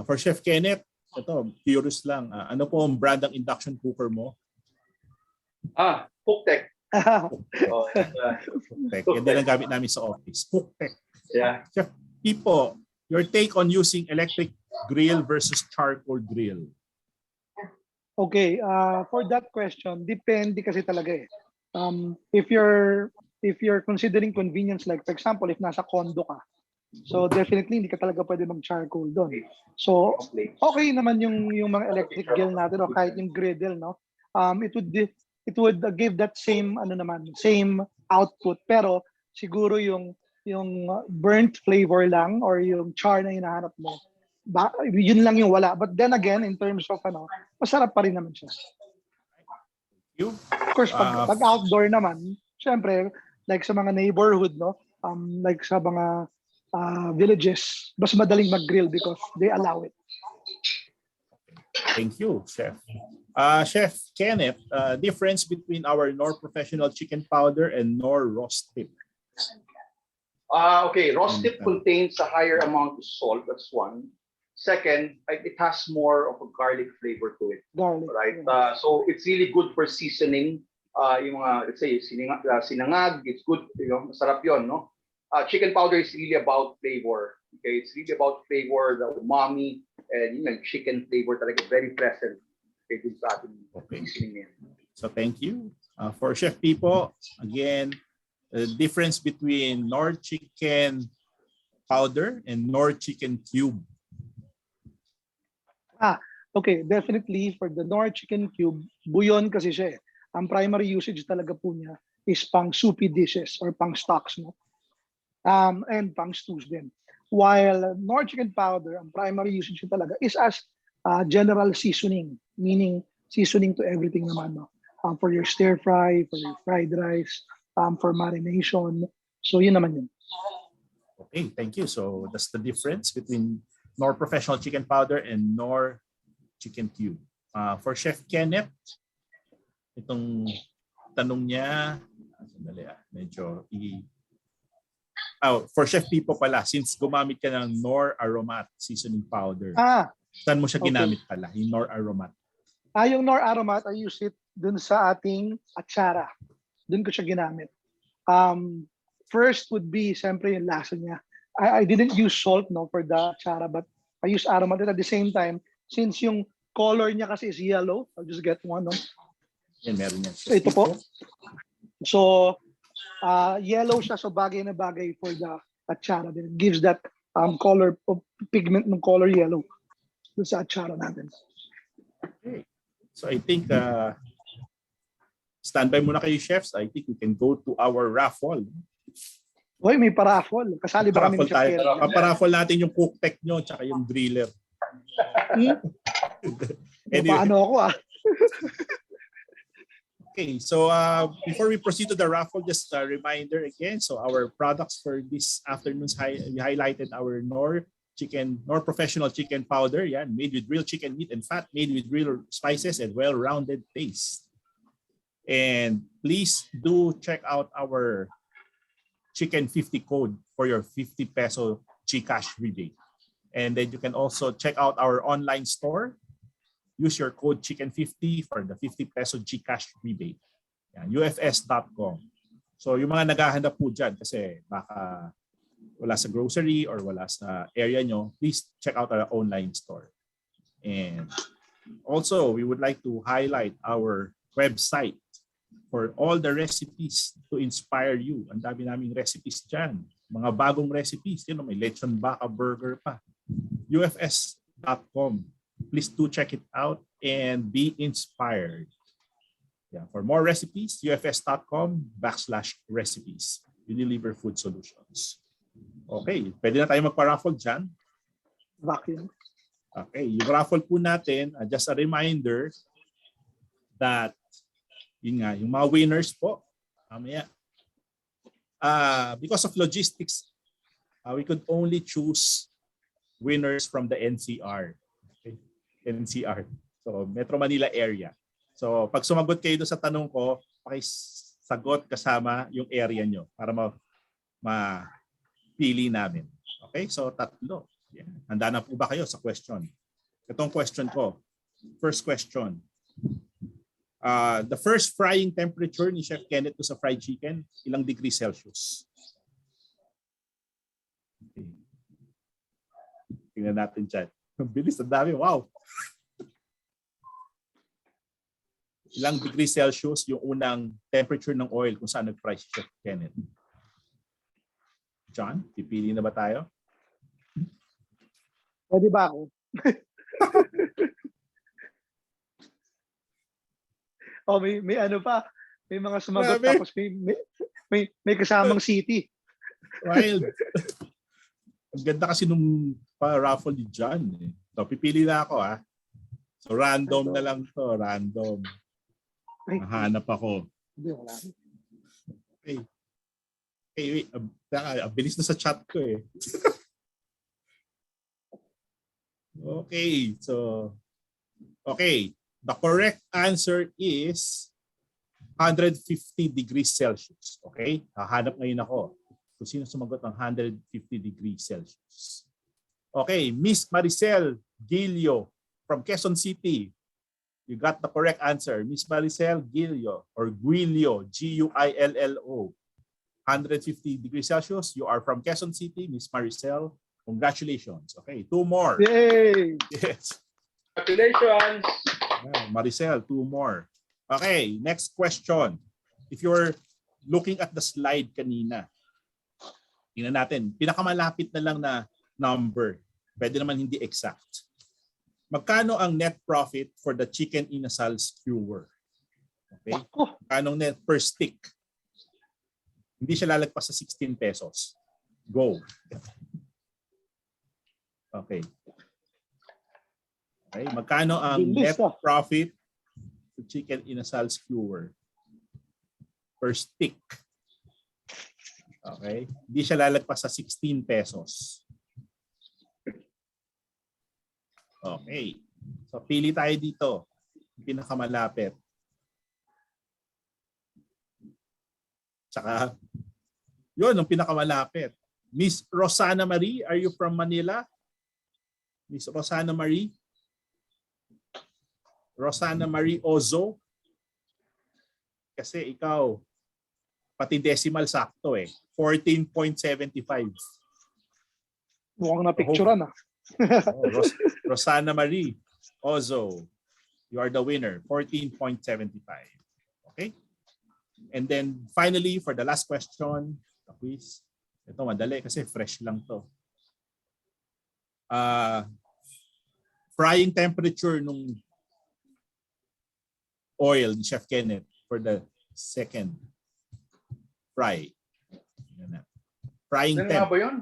For Chef Kenneth, ito, curious lang. Ano po ang brand ng induction cooker mo? Cooktech. Oh, Cooktech. Yan din ang gamit namin sa office. Cooktech. Yeah. Chef Pipo, your take on using electric grill versus charcoal grill? Okay, for that question, depende kasi talaga eh. If you're considering convenience, like for example, if nasa condo ka, so definitely hindi ka talaga pwede mag-charcoal doon. So okay naman yung mga electric grill natin o kahit yung griddle, no? It would give that same same output, pero siguro yung burnt flavor lang or yung char na hinahanap mo, yun lang yung wala. But then again, in terms of masarap pa rin naman siya. Of course, pag outdoor naman, syempre, like sa mga neighborhood, no? Like sa mga villages, mas madaling mag-grill because they allow it. Thank you, Chef. Chef Kenneth, difference between our Knorr Professional Chicken Powder and Knorr Roast Tip? Okay, roast tip contains a higher amount of salt, that's one. Second, it has more of a garlic flavor to it. Garlic. Right? Yeah. So it's really good for seasoning. Yung mga, let's say, sinangag, it's good, masarap yun, no? Chicken powder is really about flavor. Okay, it's really about flavor, the umami, and chicken flavor talaga very present. Okay, sa ating seasoning. So thank you. For Chef Pipo, again, the difference between Knorr chicken powder and Knorr chicken cube. Okay, definitely for the Knorr chicken cube, bouillon kasi siya eh. Ang primary usage talaga po niya is pang soupy dishes or pang stocks, no? And pang stews din. While Knorr chicken powder, ang primary usage talaga is as general seasoning, meaning seasoning to everything naman, no? For your stir fry, for your fried rice, for marination. So yun naman yun. Okay, thank you. So that's the difference between Knorr Professional Chicken Powder and Knorr Chicken Cube. For Chef Kenneth, itong tanong niya, for Chef Pipo pala, since gumamit ka ng Knorr Aromat Seasoning Powder, saan mo siya ginamit pala, yung Knorr Aromat? Yung Knorr Aromat, I use it dun sa ating atsara. Dun ko siya ginamit. First would be, siyempre, yung lasa niya. I didn't use salt, no, for the atsara, but I use aromat. At the same time, since yung color niya kasi is yellow, I'll just get one, no? Yan, meron yan. So ito po. So, yellow siya, so bagay na bagay for the atsara. It gives that color, pigment ng color yellow dun sa atsara natin. Okay. So I think, standby muna kayo, chefs. I think we can go to our raffle. Hoy, may paraffol. Kasali ba kami ng Chef Kenneth? Paparaffle natin yung cooktech nyo tsaka yung driller. Anyway. Paano ako Okay, so before we proceed to the raffle, just a reminder again. So our products for this afternoon's we highlighted our Knorr professional chicken powder, yeah, made with real chicken meat and fat, made with real spices and well-rounded taste. And please do check out our Chicken 50 code for your 50 peso GCash rebate. And then you can also check out our online store. Use your code Chicken50 for the 50 peso GCash rebate. Yan, ufs.com. So yung mga naghahanap po dyan kasi baka wala sa grocery or wala sa area nyo, please check out our online store. And also, we would like to highlight our website for all the recipes to inspire you. Ang dami naming recipes dyan. Mga bagong recipes. You know, may lechon baka burger pa. ufs.com. Please do check it out and be inspired. Yeah, for more recipes, ufs.com/recipes. Unilever Food Solutions. Okay, pwede na tayo magpa-raffle dyan. Vacuum. Okay, yung raffle po natin, just a reminder that yun nga, yung mga winners po, mamaya, because of logistics, we could only choose winners from the NCR. Okay? NCR. So, Metro Manila area. So, pag sumagot kayo doon sa tanong ko, pakisagot kasama yung area nyo para mapili namin. Okay? So, 3. Yeah. Handa na po ba kayo sa question? Itong question ko. First question. The first frying temperature ni Chef Kenneth sa fried chicken, ilang degrees Celsius? Okay. Tingnan natin dyan. Ang bilis, ang dami. Wow! Ilang degrees Celsius yung unang temperature ng oil kung saan nag-fry si Chef Kenneth? John, pipili na ba tayo? Pwede ba ako? Oh, may ano pa. May mga sumagot Grabe. tapos may kasamang city. Wild. Ang ganda kasi nung pa-raffle ni John. Eh. So, pipili na ako ha. So, random na lang to. Random. Nahanap ako. Hindi, wala. Okay. Hey, wait. Bilis na sa chat ko eh. Okay. So, okay. The correct answer is 150 degrees Celsius. Okay? Hahanap ngayon ako kung sino sumagot ng 150 degrees Celsius. Okay. Miss Maricel Gilio from Quezon City. You got the correct answer. Miss Maricel Gilio or Guilio, Guillo. 150 degrees Celsius. You are from Quezon City, Miss Maricel. Congratulations. Okay, 2 more. Yay! Yes. Congratulations. Yeah, Maricel, 2 more. Okay, next question. If you're looking at the slide kanina, tingnan natin, pinakamalapit na lang na number. Pwede naman hindi exact. Magkano ang net profit for the Chicken Inasal Skewer? Okay? Magkano net per stick? Hindi siya lalagpas sa 16 pesos. Go. Okay. Okay, magkano ang net profit to Chicken Inasal Skewer per stick? Okay? Hindi siya lalagpas sa 16 pesos. Okay. So, pili tayo dito. Pinakamalapit. Tsaka, yun, ang pinakamalapit. Miss Rosana Marie, are you from Manila? Miss Rosana Marie? Rosana Marie Ozo? Kasi ikaw, pati decimal sakto eh. 14.75. Mukhang na-picturean ah. Oh, Rosana Marie Ozo, you are the winner, 14.75. Okay? And then finally, for the last question, the quiz. Ito madali kasi fresh lang to. Frying temperature nung oil ni Chef Kenneth for the second fry. Yan na. Frying temp. Ba yun?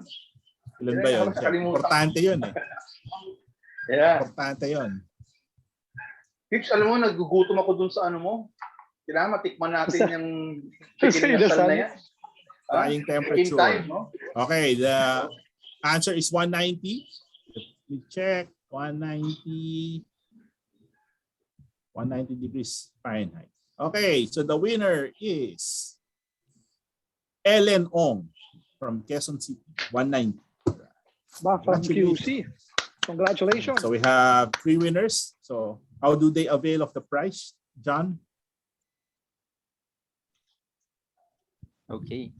Ilan ba yun? Importante yun eh. Yeah. Importante yun. Pips, alam mo, nagugutom ako dun sa ano mo. Kailangan matikman natin yung chicken Soy inasal inasal. na yan. Frying In temperature. time, no? Okay, the answer is 190. Let me check. 190. 190 degrees Fahrenheit. Okay, so the winner is Ellen Ong from Quezon City. 190. Ba, from Congratulations. QC. Congratulations. So we have 3 winners. So how do they avail of the prize, John? Okay.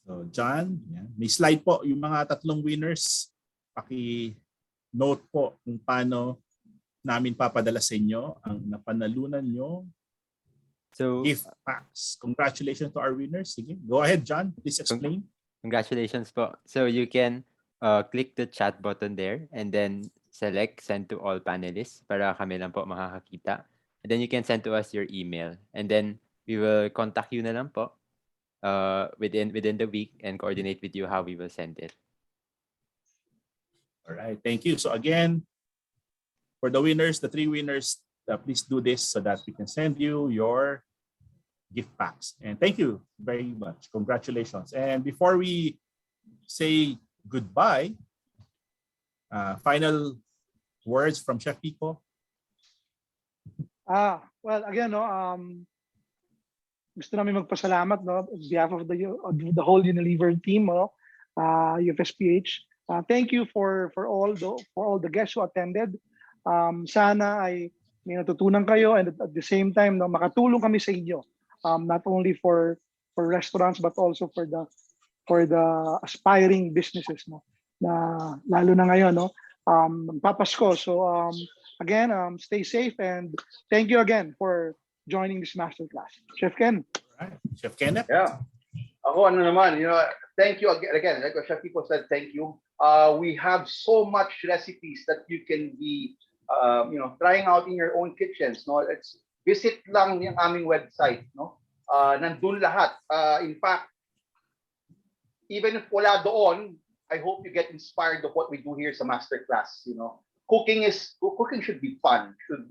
So John, yan. May slide po yung mga 3 winners. Paki-note po kung paano namin papadala sa inyo ang napanalunan nyo So, gift packs. Congratulations to our winners. Sige, go ahead, John. Please explain. congratulations po. So you can click the chat button there and then select send to all panelists para kami lang po makakakita. And then you can send to us your email. And then we will contact you na lang po within the week and coordinate with you how we will send it. All right, thank you. So again, for the winners, the 3 winners, please do this so that we can send you your gift packs. And thank you very much. Congratulations. And before we say goodbye, final words from Chef Pipo. Well, again, no, gusto namin magpasalamat, no, on behalf of the whole Unilever team, no, UFSPH. Thank you for all the guests who attended. Sana ay may natutunan kayo, and at the same time, no, makatulong kami sa inyo, not only for restaurants but also for the aspiring businesses, no, na lalo na ngayon, no, papasko. So again, stay safe, and thank you again for joining this masterclass. Chef Ken. All right. Chef Kenneth. Yeah. Ako ano naman, thank you again. Like what Chef Pipo said, thank you. We have so much recipes that you can be trying out in your own kitchens, no? It's visit lang yung aming website, no? Nandun lahat. In fact, even if wala doon, I hope you get inspired of what we do here sa Masterclass, Cooking should be fun. Should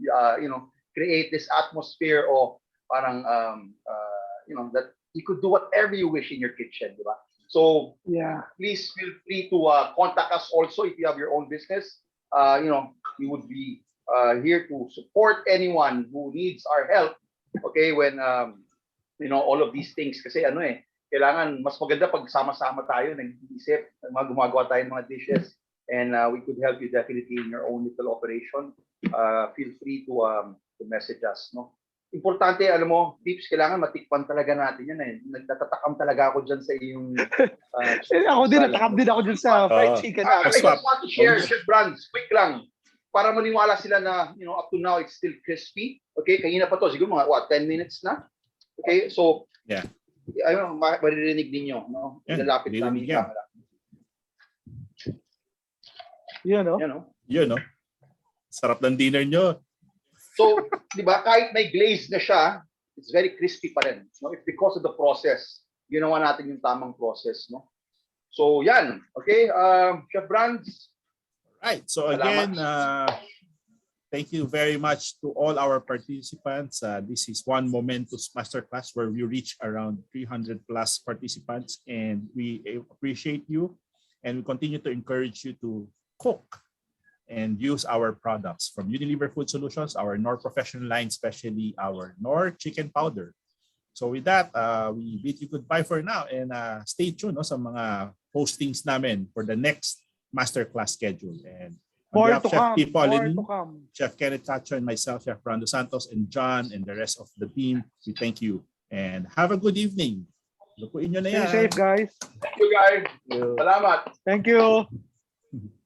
create this atmosphere of parang that you could do whatever you wish in your kitchen, di ba? So Yeah. please feel free to contact us also if you have your own business. We would be here to support anyone who needs our help. Okay, when all of these things, kasi kailangan mas maganda pag sama-sama tayo, nag-iisip, gumagawa tayo ng mga dishes, and we could help you definitely in your own little operation. Feel free to message us, no? Importante, alam mo, tips, kailangan matikpan talaga natin yan eh. Nagtatatakam talaga ako dyan sa iyong Ako din, natakam din ako dyan sa fried chicken. I just want to share, Chef Brands, quick lang, para maniwala sila na, up to now, it's still crispy. Okay, kanina pa to, siguro mga, 10 minutes na? Okay, so, Yeah. Ayun, maririnig ninyo, no? Ilalapit namin yung camera. Yun, no? Sarap ng dinner nyo. So, di ba, kahit may glaze na siya, it's very crispy pa rin. No? It's because of the process. Ginawa natin yung tamang process, no? So, yan. Okay, Chef Brands. Right. So again, thank you very much to all our participants. This is one momentous masterclass where we reach around 300 plus participants, and we appreciate you, and we continue to encourage you to cook and use our products from Unilever Food Solutions, our Knorr professional line, especially our Knorr chicken powder. So with that, we bid you goodbye for now, and stay tuned sa mga postings namin for the next masterclass schedule. And on behalf of Chef Pipo, Chef Kenneth Cacho, and myself, Chef Brando Santos, and John, and the rest of the team, we thank you. And have a good evening. Lukuin nyo na yan. Stay safe, guys. Thank you, guys. Salamat. Thank you.